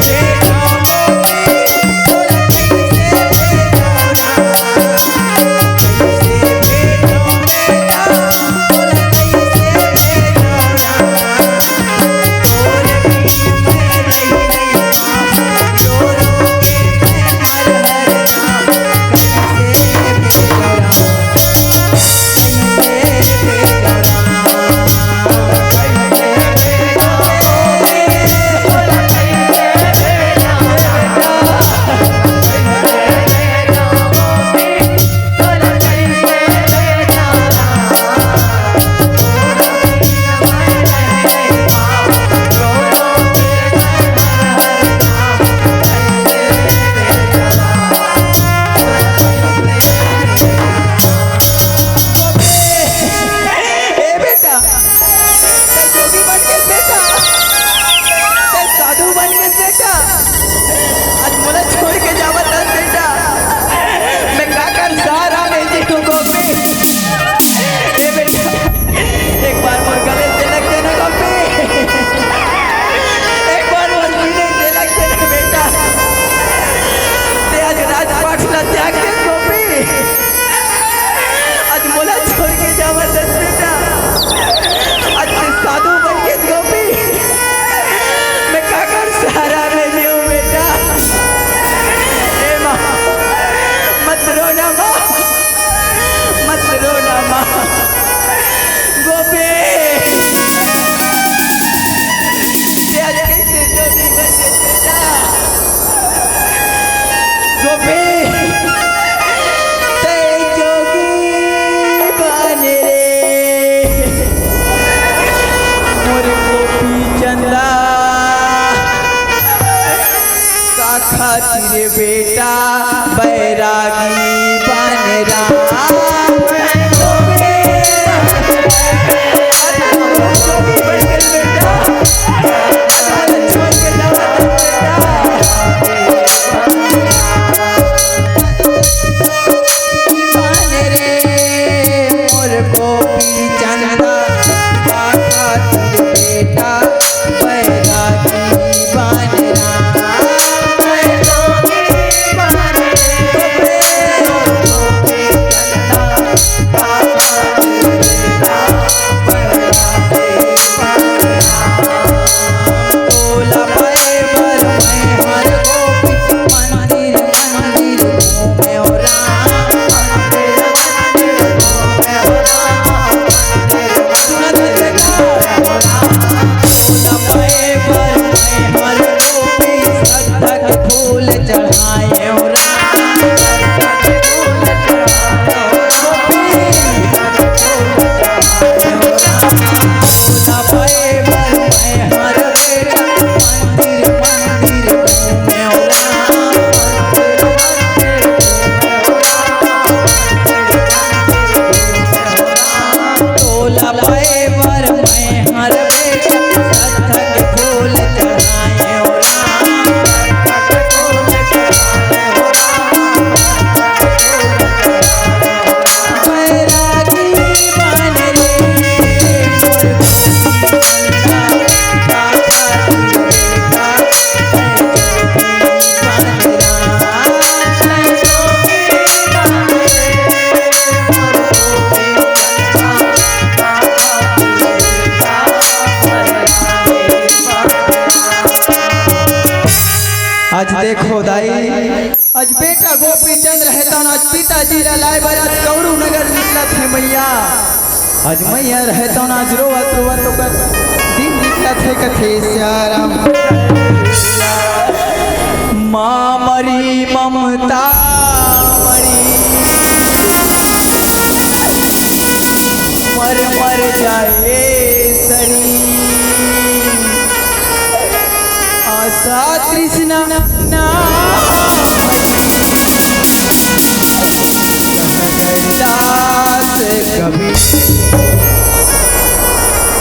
खातिर बेटा बैरागी बन राम आज देखो दाई आज बेटा गोपी चंद्र है तो आज पिताजी लाए बरात कौरू नगर निकला थे मैया आज मैया रहे तो आज रोवत रोवत ओकर दिन निकला थे कथे श्याराम माँ मरी ममता मरी मर मर जाए सरी आशा तृष्णा ना कभी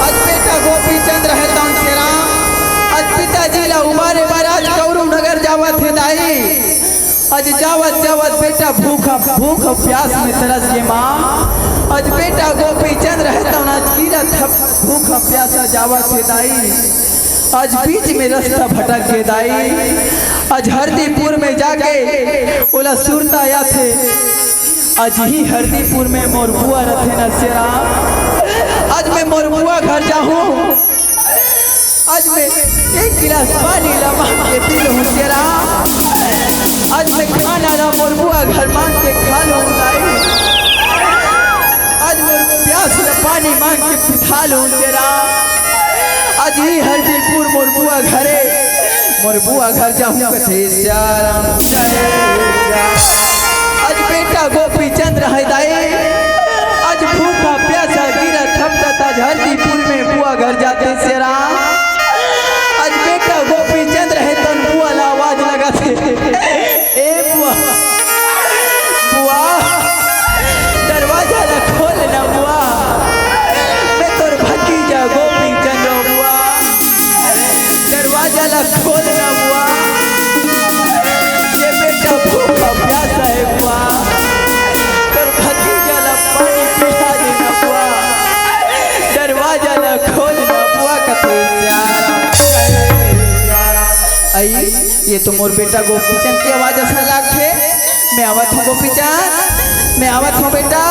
आज बेटा गोपी चंद्र है तौन से राम आज पिताजी ला उमारे बाराज कौरू नगर जावत है दाई आज जावत जावत बेटा भूखा भूख प्यास में तरस के माँ आज बेटा गोपी चंद्र है तौन आज कीरा थप भूखा प्यासा जावत है दाई आज बीच में रास्ता भटक के दाई आज हरदीपुर में जाके ओला सुरता आया थे आज ही हरदीपुर में मोर बुआ रथे नसेरा आज मैं मोर बुआ घर जाऊं आज मैं एक गिलास पानी लगा के पी लूं तेरा आज मैं खाना ला मोर बुआ घर मांग के खा लूं दाई आज मोर प्यास ला पानी मांग के पिठा लूं तेरा आज ही हरदीपुर मोर बुआ घर जाऊं कथे श्याराम आज बेटा गोपी चंद्र है दाई आज भूखा प्यासा गिरा थपता आज हरदीपुर में बुआ घर जाते श्यारा आज बेटा गोपी चंद्र है तो बुआ ला आवाज लगाते ए बुआ बुआ दरवाजा ला खोल ना बुआ मैं तोर भतीजा गोपी चंद्र बुआ दरवाजा ला खोल ना बुआ ये बेटा भूखा प्यासा है बुआ तोर भतीजा ला पानी पिला देना बुआ दरवाजा ला खोल ना बुआ कथे आई ये तो मोर बेटा गोपीचंद की आवाज ऐसा लागथे मैं आवत हूँ गोपीचंद मैं आवत हूँ बेटा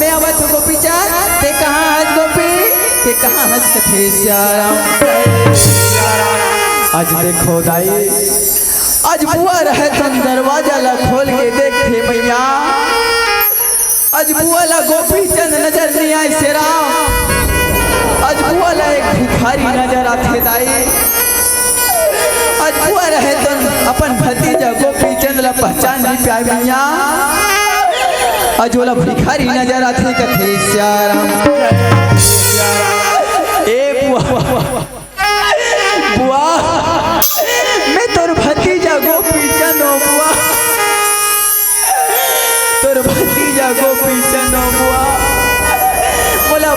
मैं आवत हूँ गोपीचंद ते कहाँ हज गोपी ते कहाँ हज कथे श्याराम आज देखो दाई आज बुआ रहे तन दरवाजा ला खोल के देखते मैया आज बुआ ला गोपीचंद नजर नहीं आए श्याराम आज बुआ ला एक भिखारी नजर आते दाई आज बुआ रहे तो अपन भतीजा गोपी चंद ला पहचान नहीं पाए मैया आज वाला भिखारी नजर आते कथे श्याराम ए बुआ बुआ मैं तोर भतीजा गोपी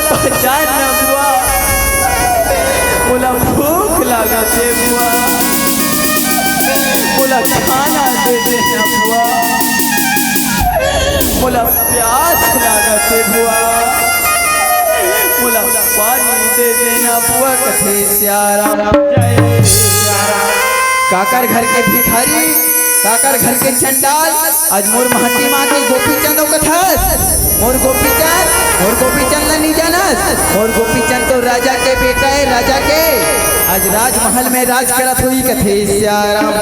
पहचान न बुआ, मोला भूख लागत है बुआ, मोला खाना दे देना बुआ, मोला प्यास लागत है बुआ, मोला पानी दे देना बुआ। कथे सियाराम जय सियाराम। काकर घर के भिखारी, काकर घर के चंडाल, आज मोर महती माँ के गोपीचंद कथस। मोर गोपीचंद नहीं जानस, मोर गोपीचंद तो राजा के बेटा है, राजा के आज राजमहल में राज करत हुई। कथे सियाराम।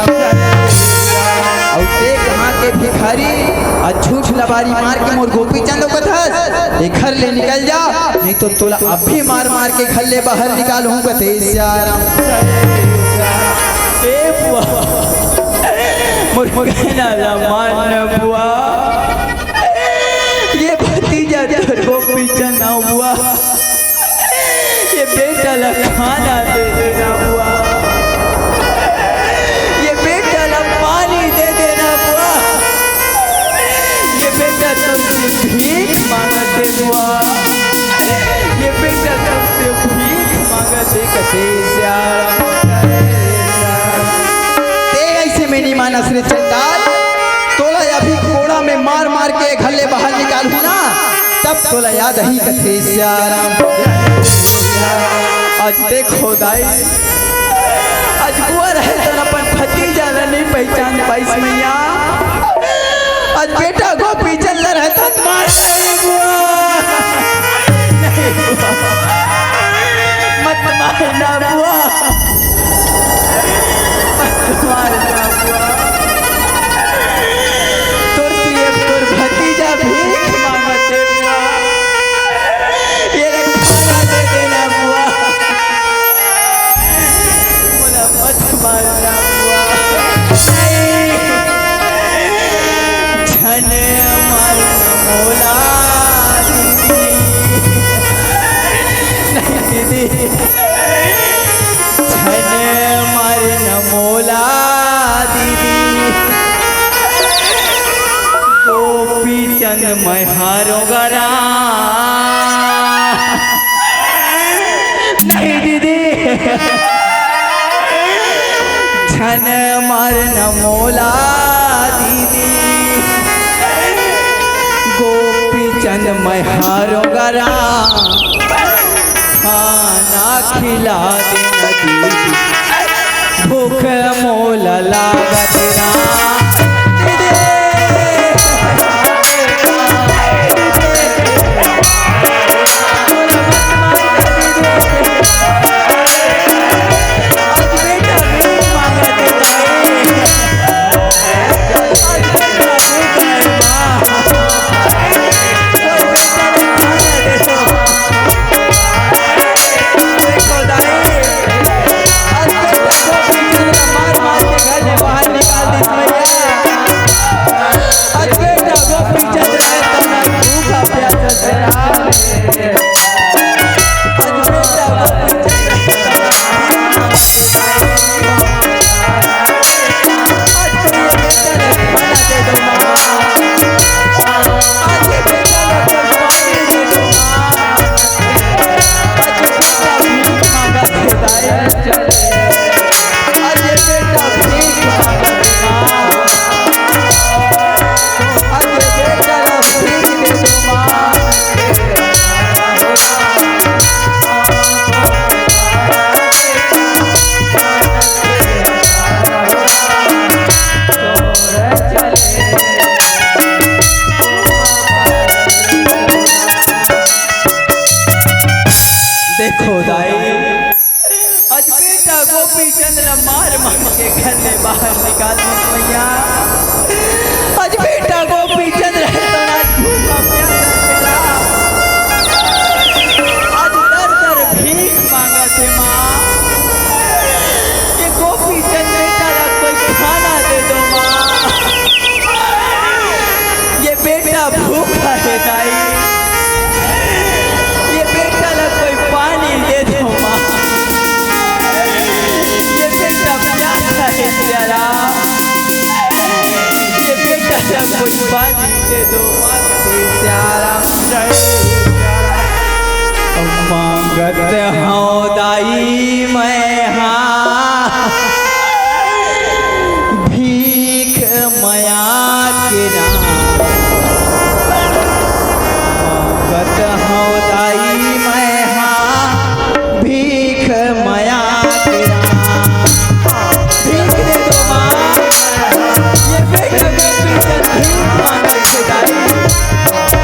और देख यहाँ के भिखारी आज झूठ लबारी मार के मोर गोपीचंद कथस ये घर ले निकल जा, नहीं तो तोला अब भी मार मार के घर ले बाहर निकालूं। कथे सियाराम। ए बुआ मोर कहना ला मान बुआ, ये भतीजा तोर गोपीचंद बुआ, ये बेटा ला खाना दे देना बुआ, ये बेटा ला पानी दे देना बुआ, ये बेटा तुमसे भीख मांगते बुआ, ये बेटा तुमसे भीख मांगते। कथे सियाराम। मेरी मानस रे चंडाल, तोला अभी कोड़ा में मार मार के घल्ले बाहर निकालू ना, तब तोला याद ही। कथे सियाराम। आज देखो दाई, आज बुआ रहे तो अपन भतीजा नहीं पहचान पाइस मैया, आज बेटा गोपीचंद रहता मार बुआ, मत मारना बुआ, तोर भतीजा भीख मांगते बुआ, ये खाना दे देना बुआ, बोला मत मारना बुआ। छन मारना मोला दीदी, नहीं दीदी, छन मारना मोला दीदी, गोपीचंद मैं हारो गरा, नहीं दीदी, छन मारना मोला दीदी, गोपीचंद मैं हारो गरा, खाना खिला देना दीदी, भूख मोला लागत ना। देखो दाई, आज बेटा गोपीचंद मार मार के घर से बाहर निकाल दी मैया, आज बेटा गोपीचंद रहता ना भूखा प्यासा चला, आज दर दर भीख मांगा थे माँ, ये गोपीचंद बेटा ला कोई खाना दे दो माँ, ये बेटा भूखा है दाई, ये बेटा ला कोई पानी दे दो माँ, ये बेटा प्यासा है प्यारा, ये बेटा ला कोई पानी दे दो माँ। प्यारा मांगत हूँ दाई मैं हाँ भीख माया के नाम मांगत हूँ दाई मैं हाँ भीख माया के नाम भीख दे दो माँ ये भीख भीख मांगत के दाई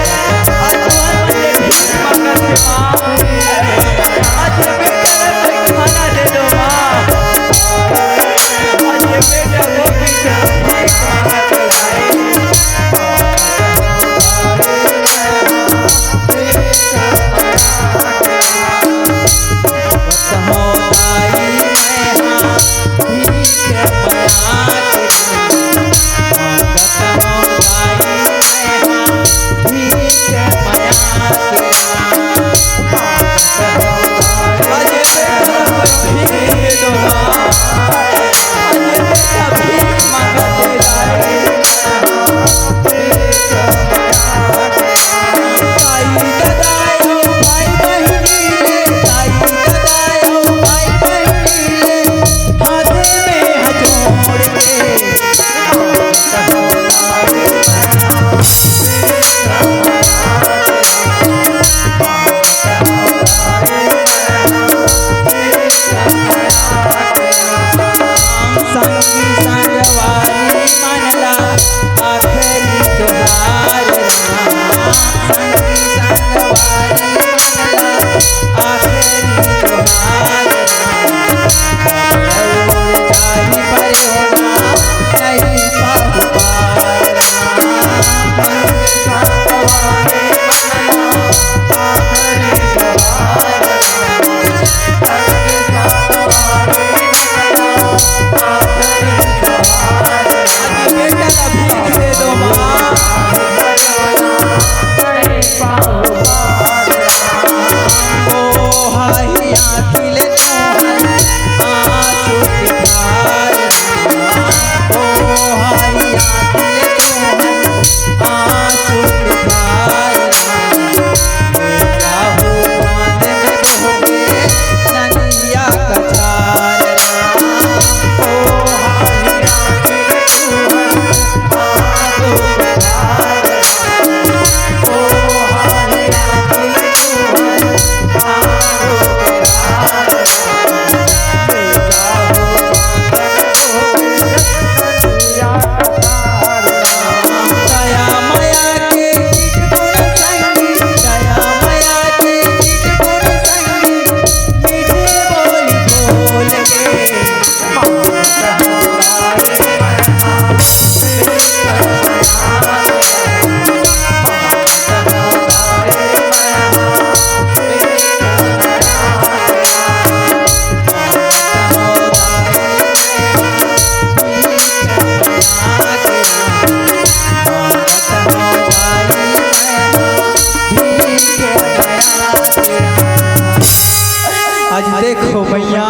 आज देखो मैया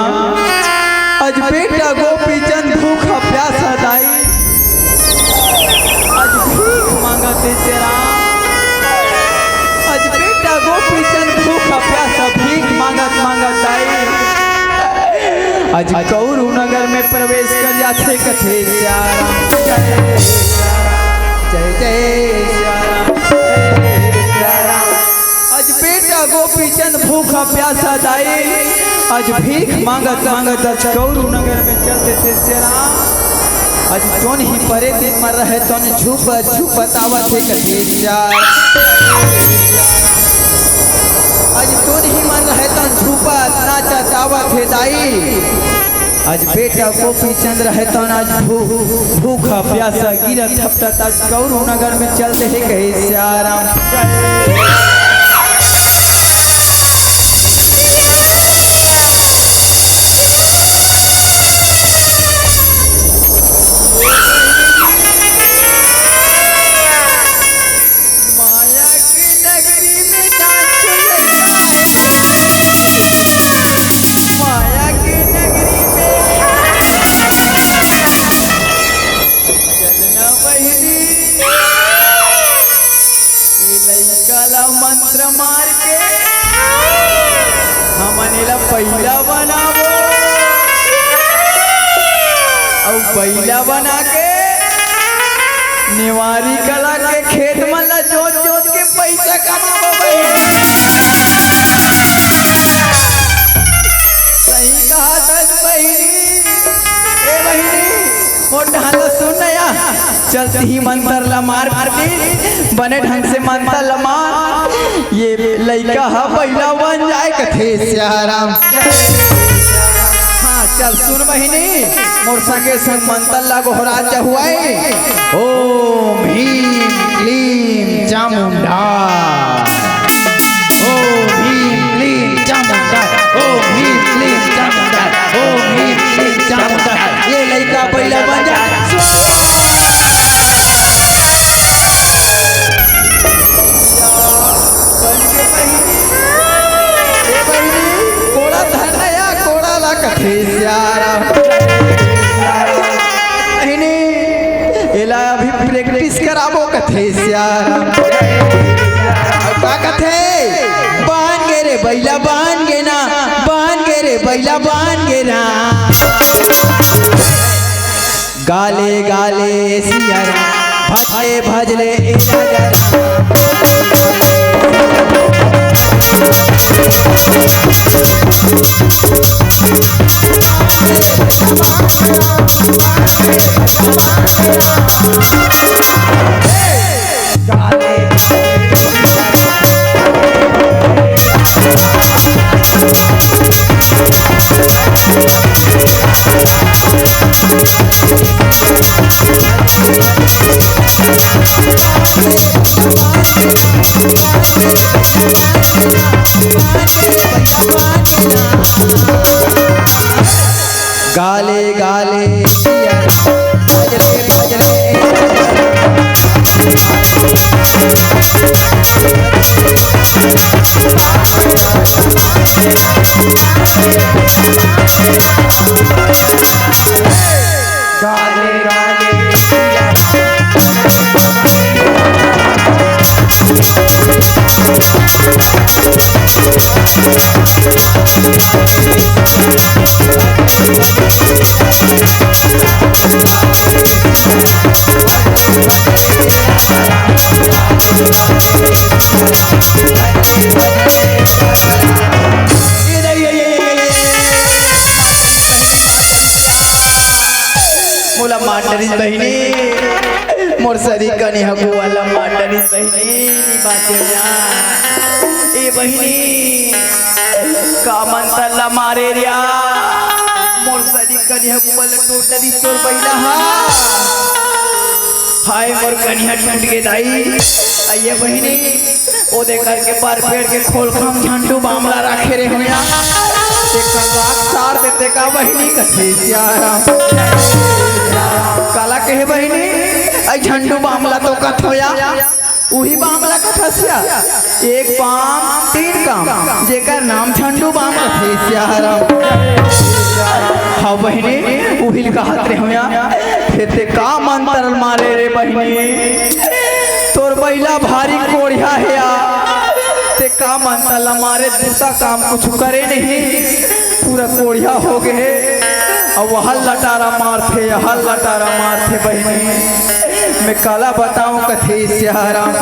आज बेटा गोपी चंद भूखा प्यासा दाई आज भीख मांगते तेरा आज बेटा गोपी चंद भूखा प्यासा भीख मांगत मांगत दाई आज कौरू नगर में प्रवेश कर जाते कथे श्याराम जय जय जय श्याराम आज बेटा गोपी चंद भूखा प्यासा दाई आज भीख मांगत मांगत आज कौरू नगर में चलते थे श्याराम आज जोन ही परे दिन मर रहे तोन झूप झूप बतावत थे कथे श्यार आज जोन ही मर रहे तोन झूपा नाचा तावत थे दाई आज बेटा गोपी चंद्र है तो आज भूखा प्यासा गिरा थपटत आज कौरू नगर में चलते है कहे श्याराम बनेला पहिला बनावो और पहिला बना के नेवारी कला के खेत में ला जोत जोत के पैसा कमाबो सही कहा था बहिनी। ए बहिनी मोर ढाल सुन या चलती ही मंत्र ला मार दी बने ढंग से मंत्र ला मार ये लइका हा पहिला बन जाए कथे सियाराम। हाँ चल सुन बहिनी मोर संगे संग मंत्र ला गोहरा चहुआई ओम ह्रीं क्लीं चामुंडा ओम ह्रीं क्लीं चामुंडा ओम ह्रीं क्लीं चामुंडा ओम ह्रीं क्लीं चामुंडा। ये लइका पहिला बन जा कथे सियाराम। एला अभी प्रैक्टिस कराबो कथे सियाराम। का कथे बान गे रे बैला बान गे ना बान गे रे बैला बान गे ना गाले गाले सियाराम भजले भजले एला गाले गाले भजले भजले मोला माटरी बहिनी मोर सरी कनी हगु वाला माटरी बहिनी बाते ना ए बहिनी का मंत्र ला मारे रिया मोर सरी कनी हगु वाला टोटरी तोर बैला हा हाय मोर कनिया टूट के दाई आइए बहिनी ओ दे करके बार पेड़ के खोल खम झंडू बामला रखे रे होया एक लाख सार देते का बहिनी कथे सियाराम। काला कहे बहिनी आई झंडू बामला तो कथ होया उही बामला कथसिया एक पाम तीन काम जेकर नाम झंडू बाम कथे सियाराम। हाँ बहिनी उही का हाथ रे होया फिर ते का मंत्र मारे रे बहिनी तोर बैला भारी कोढ़िया है ते का मंत्र ला मारे दूसरा काम कुछ करे नहीं पूरा कोढ़िया हो गए और वह लटारा मारते हल लटारा मारते बहिनी मैं काला बताऊं कथे सियाराम।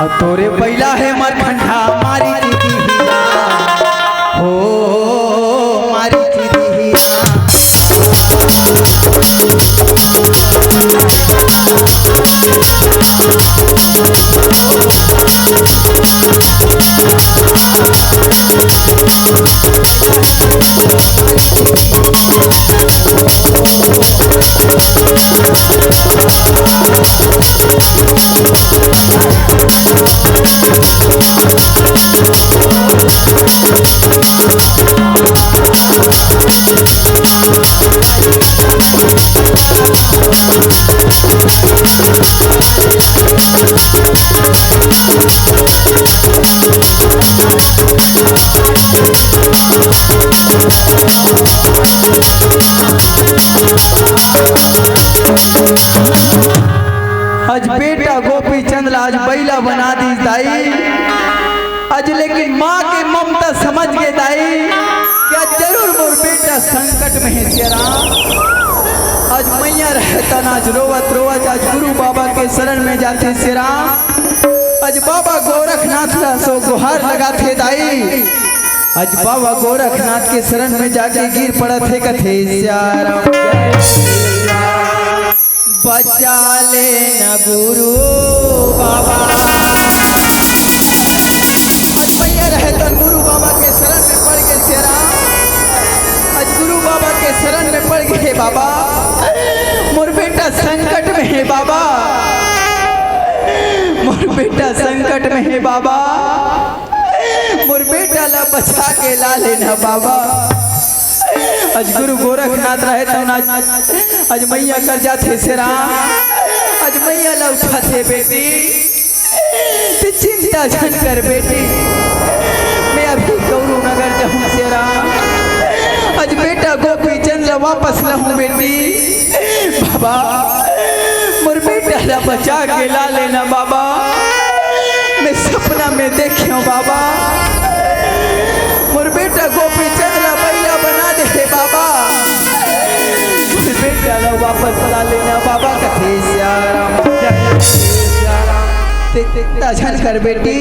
और तोरे बैला है मरखंडा मारी दीदी हो मारी दीदी आज बेटा गोपी चंद आज बैला बना दी दाई आज लेकिन माँ के ममता समझ गए दाई क्या जरूर मोर बेटा संकट में है सिया राम। आज मैया रहता आज रोवत रोवत आज गुरु बाबा के शरण में जाते सिया राम। आज बाबा गोरखनाथ ला सो गुहार लगाते दाई। आज बाबा गोरखनाथ के शरण में जाके गिर पड़ा थे कथे सिया राम। बचा लेना गुरु बाबा। आज मैया रहता गुरु बाबा के शरण में पड़ गए सिया राम। आज गुरु बाबा के शरण में पड़ गए बाबा। मोर बेटा संकट में है बाबा। मोर बेटा संकट में है बाबा। मोर बेटा ला बचा के ला लेना बाबा। आज गुरु गोरखनाथ रहता आज मैया कर जाते से राम। आज मैया ला उठाते बेटी ते चिंता झन कर बेटी। मैं अभी गौरू नगर जाऊँ से राम। आज बेटा गोपी चंद्र वापस लाऊं बेटी। बाबा मोर बेटा ला बचा के ला लेना बाबा। मैं सपना में देखियो बाबा मोर बेटा गोपी चंद्र बैला बना दे बाबा। मोर बेटा ला वापस ला लेना बाबा कथे सिया राम। झन कर बेटी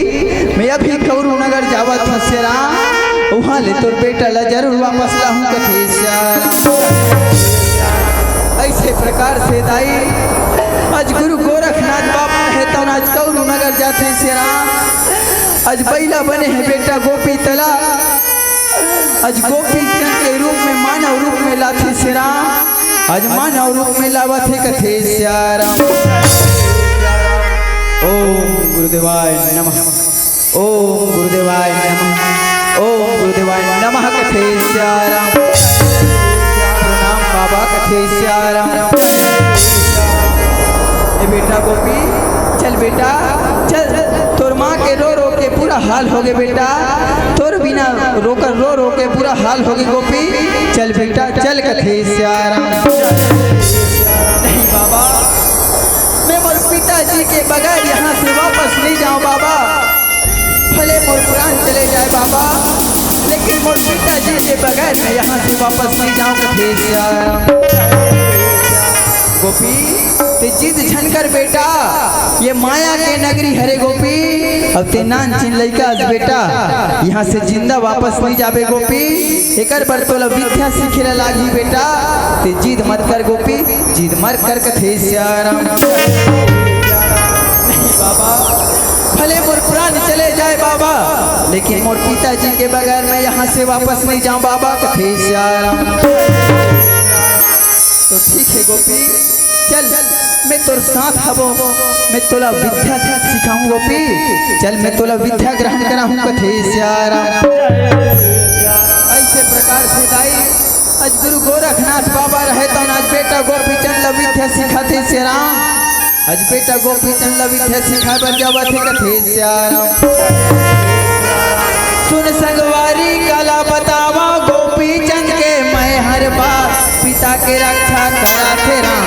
मैं अभी गौरू नगर जावत हूँ सिया राम। वहाँ ले तोर बेटा ला जरूर वापस लाऊं कथे सिया राम। ऐसे प्रकार से दाई आज गुरु गोरखनाथ बाबा है तो आज गौरू नगर जाते सिया राम। आज बैला बने हैं बेटा गोपी तला। आज गोपी के रूप में मानव रूप में लाथे सिया राम। आज मानव रूप में लावत है कथे सिया राम। ओम गुरुदेवाय नमः। ओम गुरुदेवाय नमः। ओम गुरुदेवाय नमः कथे सिया राम। प्रणाम बाबा कथे सिया राम। ए बेटा गोपी चल बेटा चल। तोर माँ के रो रो के पूरा हाल हो गए बेटा। तोर बिना रोकर रो रो के पूरा हाल हो गए गोपी। चल बेटा चल कथे सिया राम। नहीं बाबा मैं मोर पिताजी के बगैर यहाँ से वापस नहीं जाऊँ बाबा। भले मोर प्राण चले जाए बाबा लेकिन मोर पिताजी के बगैर मैं यहाँ से वापस नहीं जाऊँ कथे सिया राम। गोपी ते जिद झन कर बेटा। ये माया के नगरी हरे गोपी। अब ते नान चिन लइका बेटा यहाँ से जिंदा वापस नहीं जाबे गोपी। एकर बर तोला विद्या सीखे लागी बेटा। ते जिद मत कर गोपी जिद मत कर कथे सिया राम। नहीं बाबा भले मोर प्राण चले जाए बाबा लेकिन मोर पिताजी के बगैर मैं यहाँ से वापस नहीं जाऊँ बाबा कथे सिया राम। तो ठीक है गोपी चल मैं तोर साथ हबो। मैं तोला विद्या सिखाऊं गोपी। चल मैं तोला विद्या ग्रहण कराऊं कथे सिया राम। ऐसे प्रकार से दाई आज गुरु गोरखनाथ बाबा रहता आज बेटा गोपी चंद विद्या सिखाते सिया राम। आज बेटा गोपी चंद विद्या सिखा बर जावत है कथे सिया राम। सुन संगवारी कला बतावा गोपी चंद के मैं हर बार पिता के रक्षा कराते राम।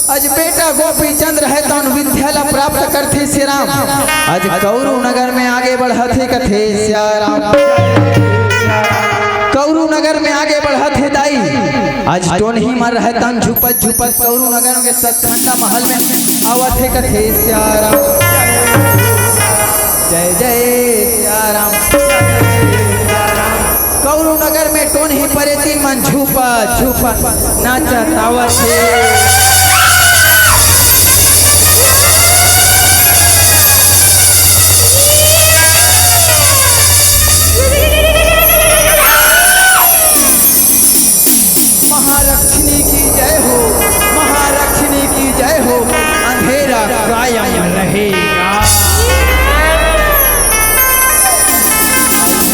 आज बेटा गोपी चंद रहता विद्या प्राप्त करते श्री राम। आज गौरू नगर में आगे बढ़ते कथे श्री राम। गौरू कौरू नगर में आगे बढ़त है दाई। आज टोन ही मर रहतन झुपत झुपत कौरू नगर के सतखंडा महल में आवत है कथे सियाराम। जय जय सियाराम। कौरू नगर में टोन ही परेती मन झुपत झुपत नाचत आवत है। महालक्ष्मी की जय हो, महालक्ष्मी की जय हो। अंधेरा कायम रहेगा।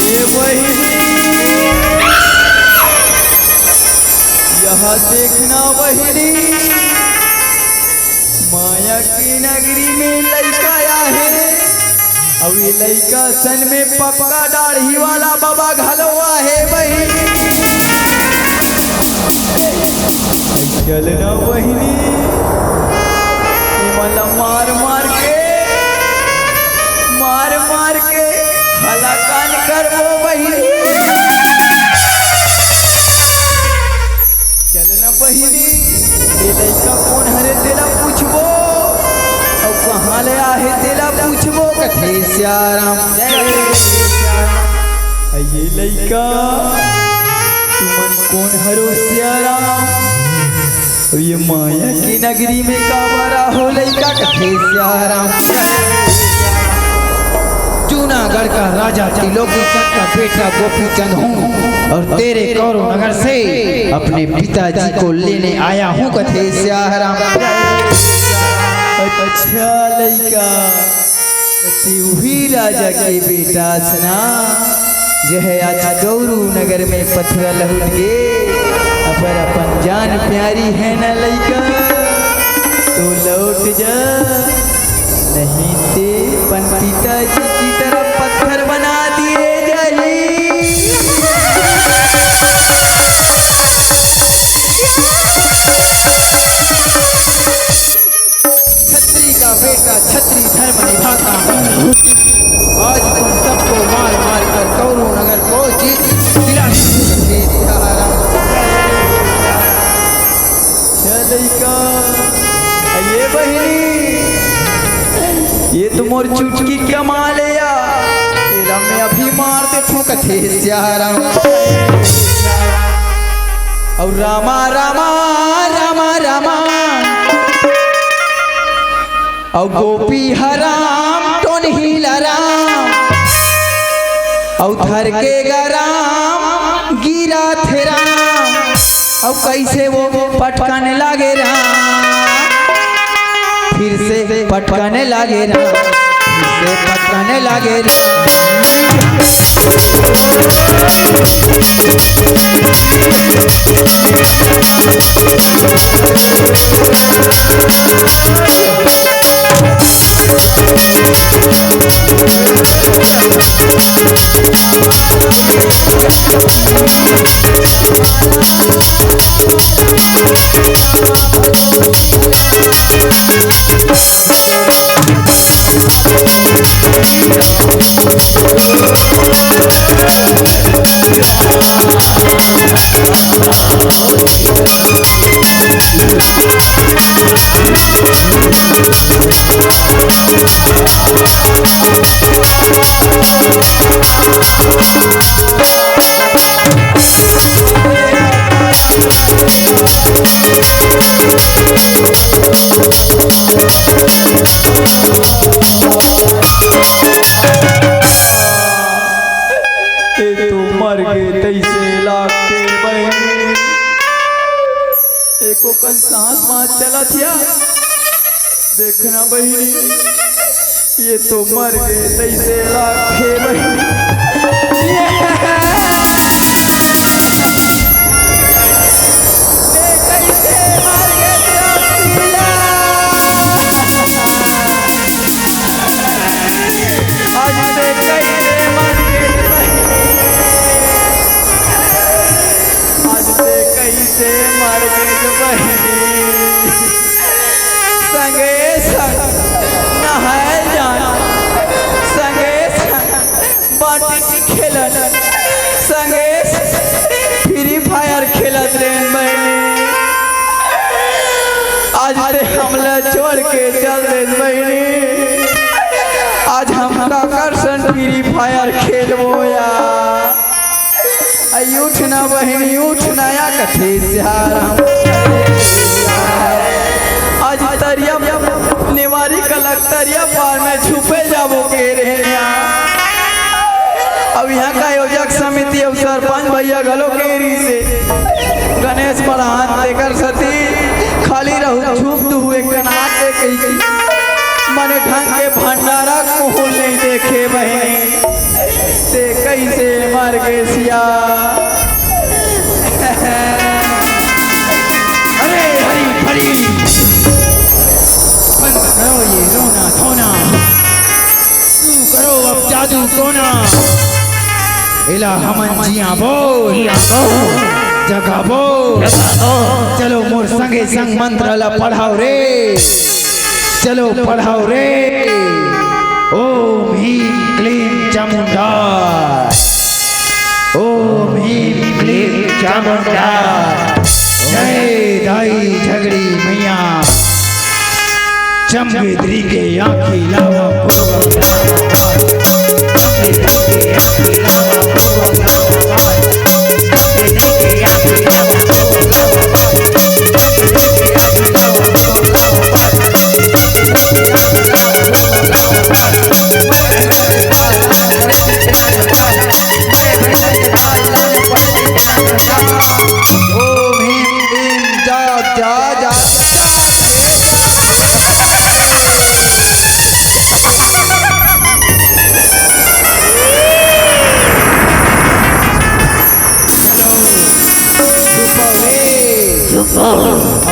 ये बहिनी यहाँ देखना बहिनी, माया की नगरी में लड़का आया है। अब ये लड़का सन में पक्का दाढ़ी वाला बाबा घलवा है बहिनी। चलना बहिनी, मतलब मार मार के हलाकान कर वो बहिनी। चलना बहिनी, ये लड़का कौन हरे तेला पूछबो और कहाँ ले आहे तेला पूछबो कथे सियाराम। ये लड़का तुमन कौन हरो सियाराम। ये माया की नगरी में कावरा हो लड़का कथे सियाराम। जूनागढ़ का राजा त्रिलोकी चंद का बेटा गोपी चंद हूँ और तेरे कौरू नगर से अपने पिताजी को लेने आया हूँ कथे सियाराम। अच्छा लड़का, वही राजा के बेटा सना जह आज कौरू नगर में पथरा लहुट गे। अपर अपन जान प्यारी है न लइका, तो लौट जा, नहीं ते पन पिताजी की तरफ पत्थर बना दिए जाही। छत्री का बेटा छत्री धर्म निभाता हूँ। आज तुम सबको मार मार कर कौरू नगर को जीत ये बहिनी, ये तो मोर चुटकी क्या माले या तेरा मैं अभी मार दे थू कथे सियाराम। और रामा रामा रामा रामा और गोपी हराम टोन ही लराम और थर के गराम गिरा थे राम। अब कैसे वो पटकाने लागे राम, फिर से पटकाने लागे राम, फिर से पटकाने लागे तो मर गए तैसे लागते बहनी। एको कन सांस मास चला थिया देखना बहनी, ये तो मर गए तैसे लागते बहनी। मर गए जो बहनी संगे संग नहाए जाना, संगे संग बाटी खेलन, संगे हमला छोड़ के चल दे बहनी। आज हम आकर्षण फ्री फायर खेलबो यार। आई उठ ना बहनी उठ नया कथे सियार आज तरिया नेवारी कलक तरिया पार में छुपे जाबो के रहे। अब यहाँ का आयोजक समिति और सरपंच भैया गलो केरी से गणेश प्रधान देकर सती खाली रहू छुप हुए कना के कही मने ढंग के भंडारा को नहीं देखे बहनी से कैसे मर गए सिया। अरे हरी हरी बंद करो ये रोना धोना, तू करो अब जादू टोना। इला हमन जिया बोल जगह बोल, चलो मोर संगे संग मंत्र ला पढ़ाओ रे, चलो पढ़ाओ रे। ओम ह्रीं क्लीं चामुंडा, ओम ह्रीं क्लीं चामुंडा। जय दाई झगड़ी मैया, चमगेदरी के आँखी लावा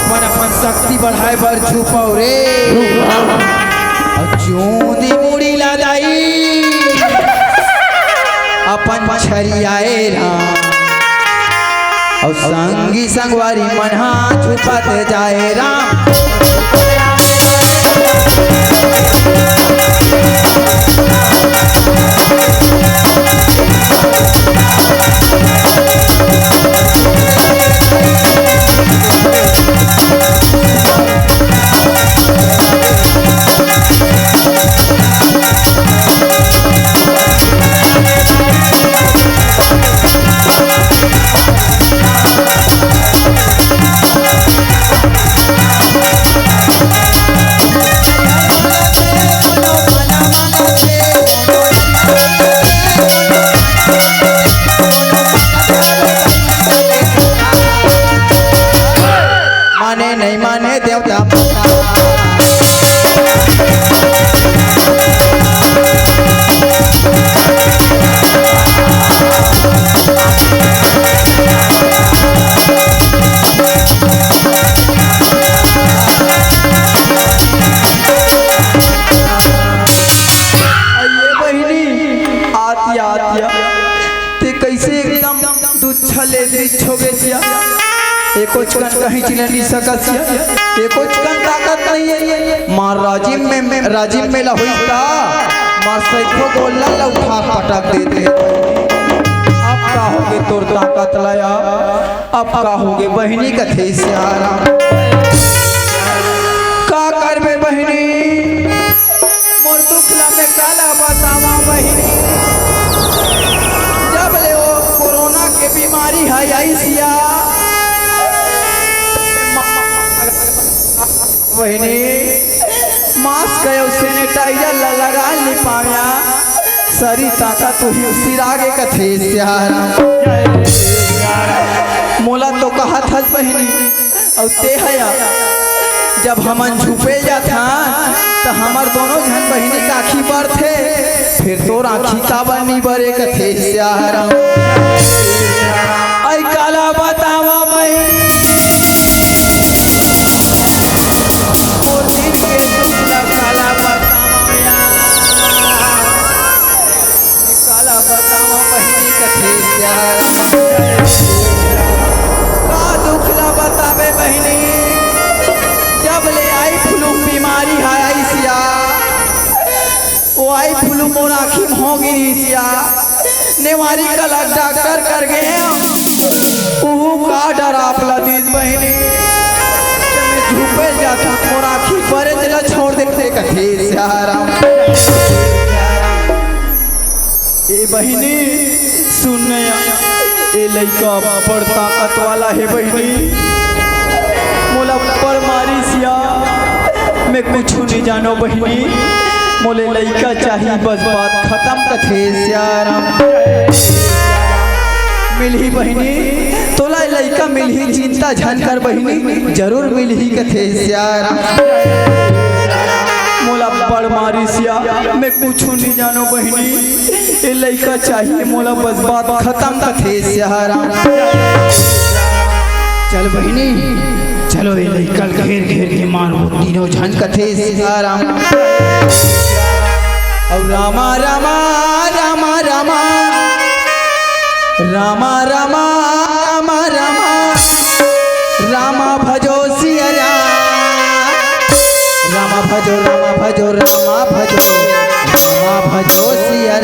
अपन अपन शक्ति बढ़ाए बर छुपाओ रे। चूंदी मुड़ी लादाई अपन छरियाए राम, और संगी संगवारी मनहा छुपत जाए राम। माने नहीं माने देवता एको चकन कहीं चिने नहीं सकसिया, एको चकन ताकत नहीं है। मार राजीव में राजीव में ला हुई ता मार सैखो गोला ला उठा पटक देते। अब का होगे तोर ताकत लाया, अब का होगे बहनी कथे से आरा का करबे बहनी। मोर दुखला में काला बतावा बहनी, जब ले वो कोरोना के बीमारी है ऐसिया बहनी मास्क है सैनिटाइजर लगा नहीं पाया सारी ताकत ही उसी आगे कथे सियारा। मोला तो कहा था बहनी और ते हया जब हमन छुपे जाता तो हमार दोनों जन बहनी काखी पर थे, फिर तो राखी का बनी बरे कथे सियारा। आई काला बतावा बहनी का दुखला बतावे बहनी, जब ले आई फ्लू बीमारी है ऐसिया वो आई फ्लू मोर आँखी में हो गिरी सिया। नेवारी का लग डॉक्टर कर गए का डरा अपला दीज बहनी धूपे जाता मोर आँखी परे जला छोड़ देते कथे सियाराम। ए बहिनी सुन नया ए लइका बड़ ताकत वाला है बहिनी, मोला पर मारी सिया मैं कुछ नहीं जानो बहिनी, मोले लइका चाहिए बस बात खत्म कथे सियाराम। मिलही बहिनी तोला लइका मिलही चिंता झनकर बहिनी जरूर मिलही कथे सियाराम। मोला बड़ मारी सिया मैं कुछ नहीं जानो बहिनी, ए लइका चाहिए मोला बस बात खत्म कथे सियाराम। चल बहिनी चलो ये लइका घेर घेर के मारो तीनों झन कथे सियाराम। और रामा रामा रामा रामा रामा रामा रामा रामा रामा भजो सिया रामा भजो रामा भजो रामा भजो रामा भजो सिया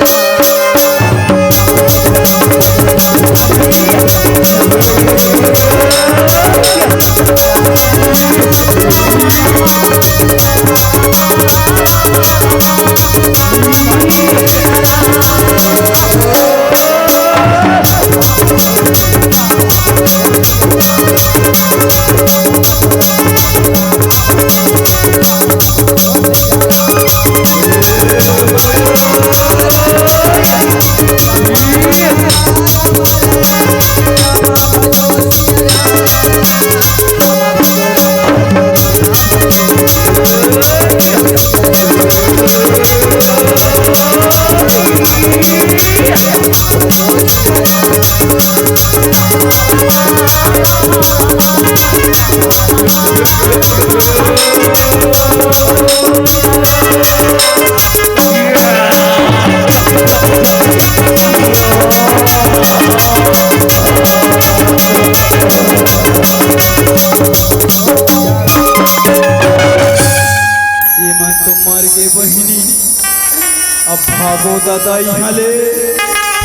अब भागो दादा यहाँ ले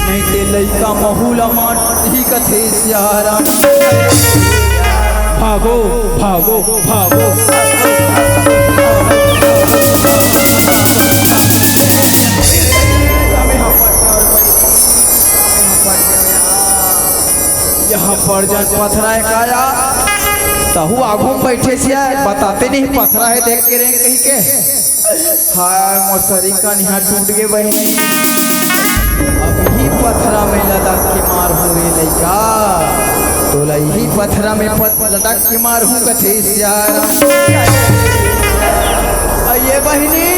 नहीं ते लइका महूला माट ही कथे सियाराम। भागो भागो भागो यहाँ पर जन पथरा है काया तहु आगू बैठे सिया बताते नहीं पथरा है देख के रहें कहीं के हाय मोर शरीर का निहार टूट गए बहनी। अब ही पथरा में लटक के मार हूँ रे लइका तो यही पथरा में लटक के मार हूँ कथे सियाराम। ये बहनी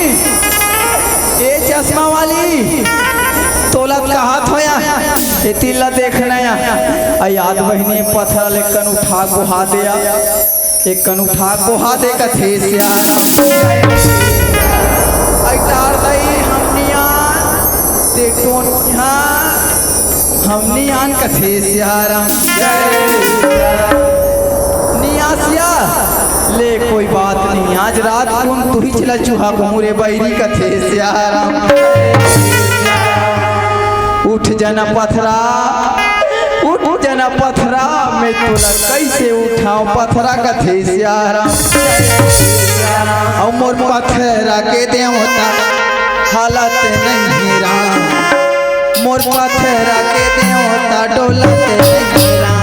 ये चश्मा वाली तोला कहा थोया ये तिल्ला देखना या याद बहनी पथरा लेकर उठा गुहा दिया एक कन उठा गुहा दे कथे सियाराम। ऐतार दई हमनियान ते टोन हमनियान कथे सियाराम। नियासिया ले कोई बात नहीं आज रात कौन तू ही चला चूहा घूरे बैरी कथे सियाराम। उठ जना पथरा उठ जना पथरा मैं तोला कैसे उठाऊं पथरा कथे सियाराम। और मोर पथरा के देवता हालत नहीं राम मोर पथरा के देवता डोलत नहीं राम।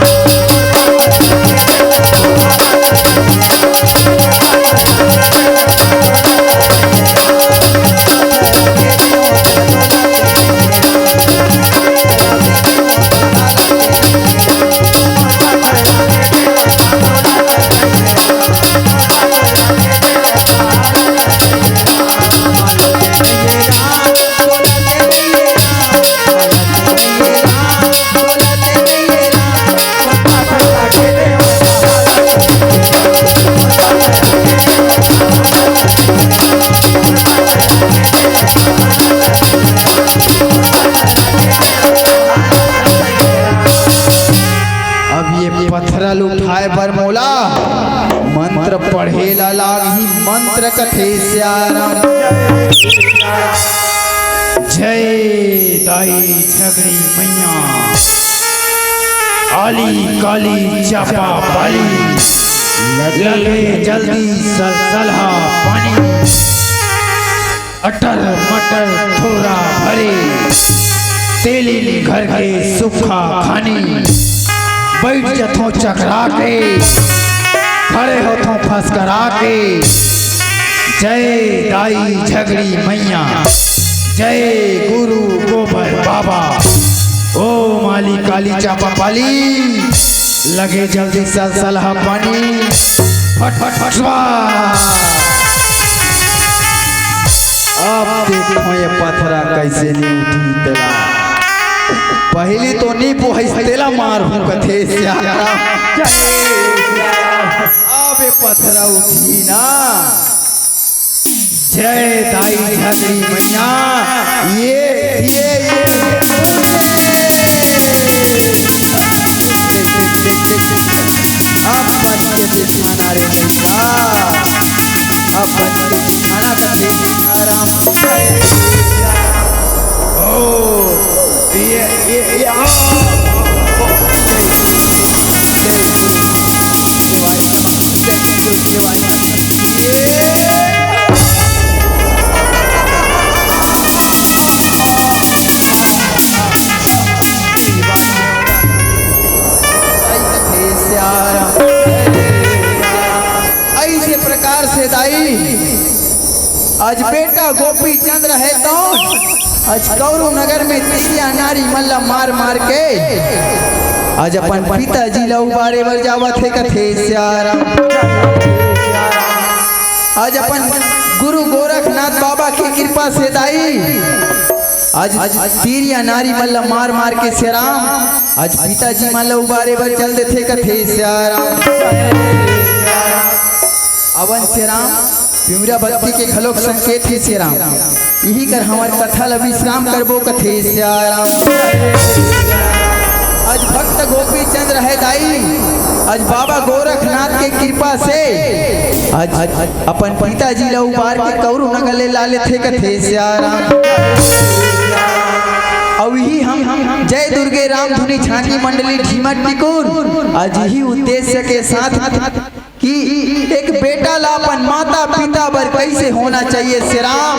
पत्थरल उठाए पर मोला मंत्र पढ़े लागी मंत्र कथे सियाराम। जय दाई झगड़ी मैया आली काली चापा बाली लगे जल्दी सलसला पानी, अटर मटर थोड़ा भरे, तेली घर के सूखा खानी, बैठ जथो चकरा के, खड़े होथो फसकरा के। जय दाई झगड़ी मैया, जय गुरु गोबर बाबा, ओ माली काली चापा पाली, लगे जल्दी सलसला पानी, फट फट फटवा। अब देखो ये पथरा कैसे नहीं उठी तेला, पहली तो नहीं पोहस तेला मार हूँ कथे से अब ये पथरा उठी ना। जय दाई झगड़ी मैया, ये अब बन के दिखाना रे भैया, अब बन के दिखाना कथे आराम। ओ ये ऐसे प्रकार से दाई आज बेटा गोपी चंद्र है तो आज कौरू नगर में तीरिया नारी मल्ला मार मार के आज अपन पिताजी ला उबारे बर जावत है कथे स्यारा। आज अपन गुरु गोरखनाथ बाबा की कृपा से दाई आज तीरिया नारी मल्ला मार मार के श्याराम आज पिताजी मल्ला उबारे बर चल देते कथे श्याराम। अवन श्याराम पिमरा बत्ती के खलोक संकेत है श्याराम, यही कर हमारे कथा ला विश्राम करबो कथे श्याराम। आज भक्त गोपी चंद्र है दाई आज बाबा गोरखनाथ के कृपा से आज अपन पिताजी ला उबार के कौरू नगर ले लाले थे कथे श्याराम। अब ही हम जय दुर्गे राम धुनी छानी मंडली ढीमत टिकुर आज ही उद्देश्य के साथ कि एक बेटा ला अपन माता पिता बर कैसे होना चाहिए श्याराम,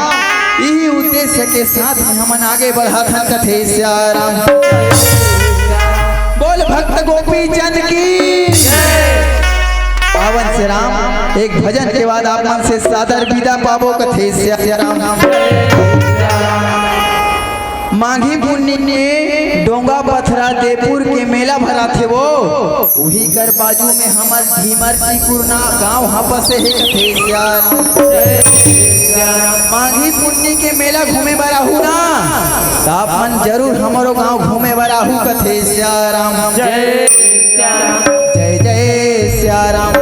यही उद्देश्य के साथ हमन आगे बढ़ा था कथे श्याराम। बोल भक्त गोपी चंद की पावन श्याराम। एक भजन के बाद आप मन से सादर विदा पाबो कथे श्याराम। माघी पुन्नी ने डोंगा पथरा देपुर के मेला भरा थे वो, वही कर बाजू में हमार ढीमर टिकुरना गांव हपस है कथे श्याराम। माघी पुन्नी के मेला घूमे बराहू ना, आप मन जरूर हमारो गांव घूमे बराहू कथे श्याराम। जय जय जय श्याराम।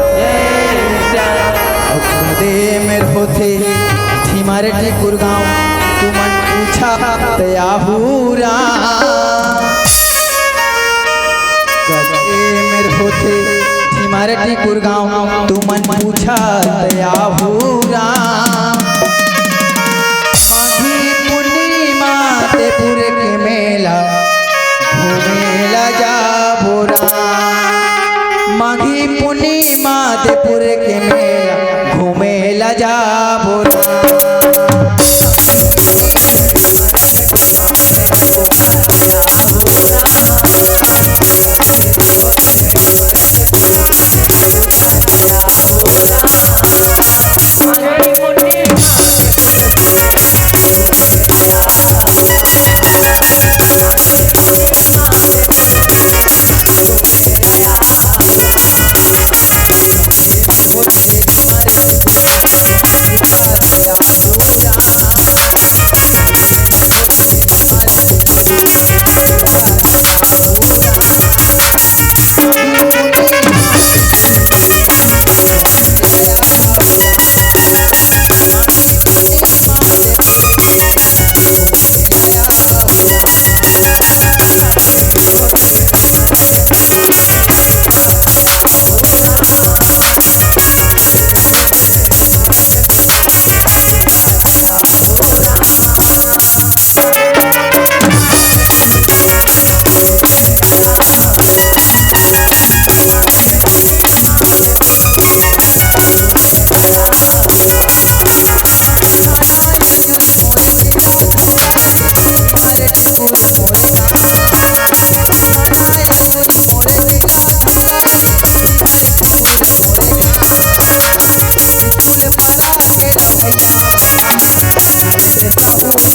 दे मेरे होते ढीमर टिकुर गांव तुमन पूछा तयाहूरा, कदे मेरे होते ढीमर टिकुर गांव तुमन पूछा तयाहूरा। माघी पूर्णिमा देपुर के मेला घूमेला जाबोरा, माघी पूर्णिमा देपुर के मेला घूमेला जाबोरा।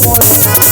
मोर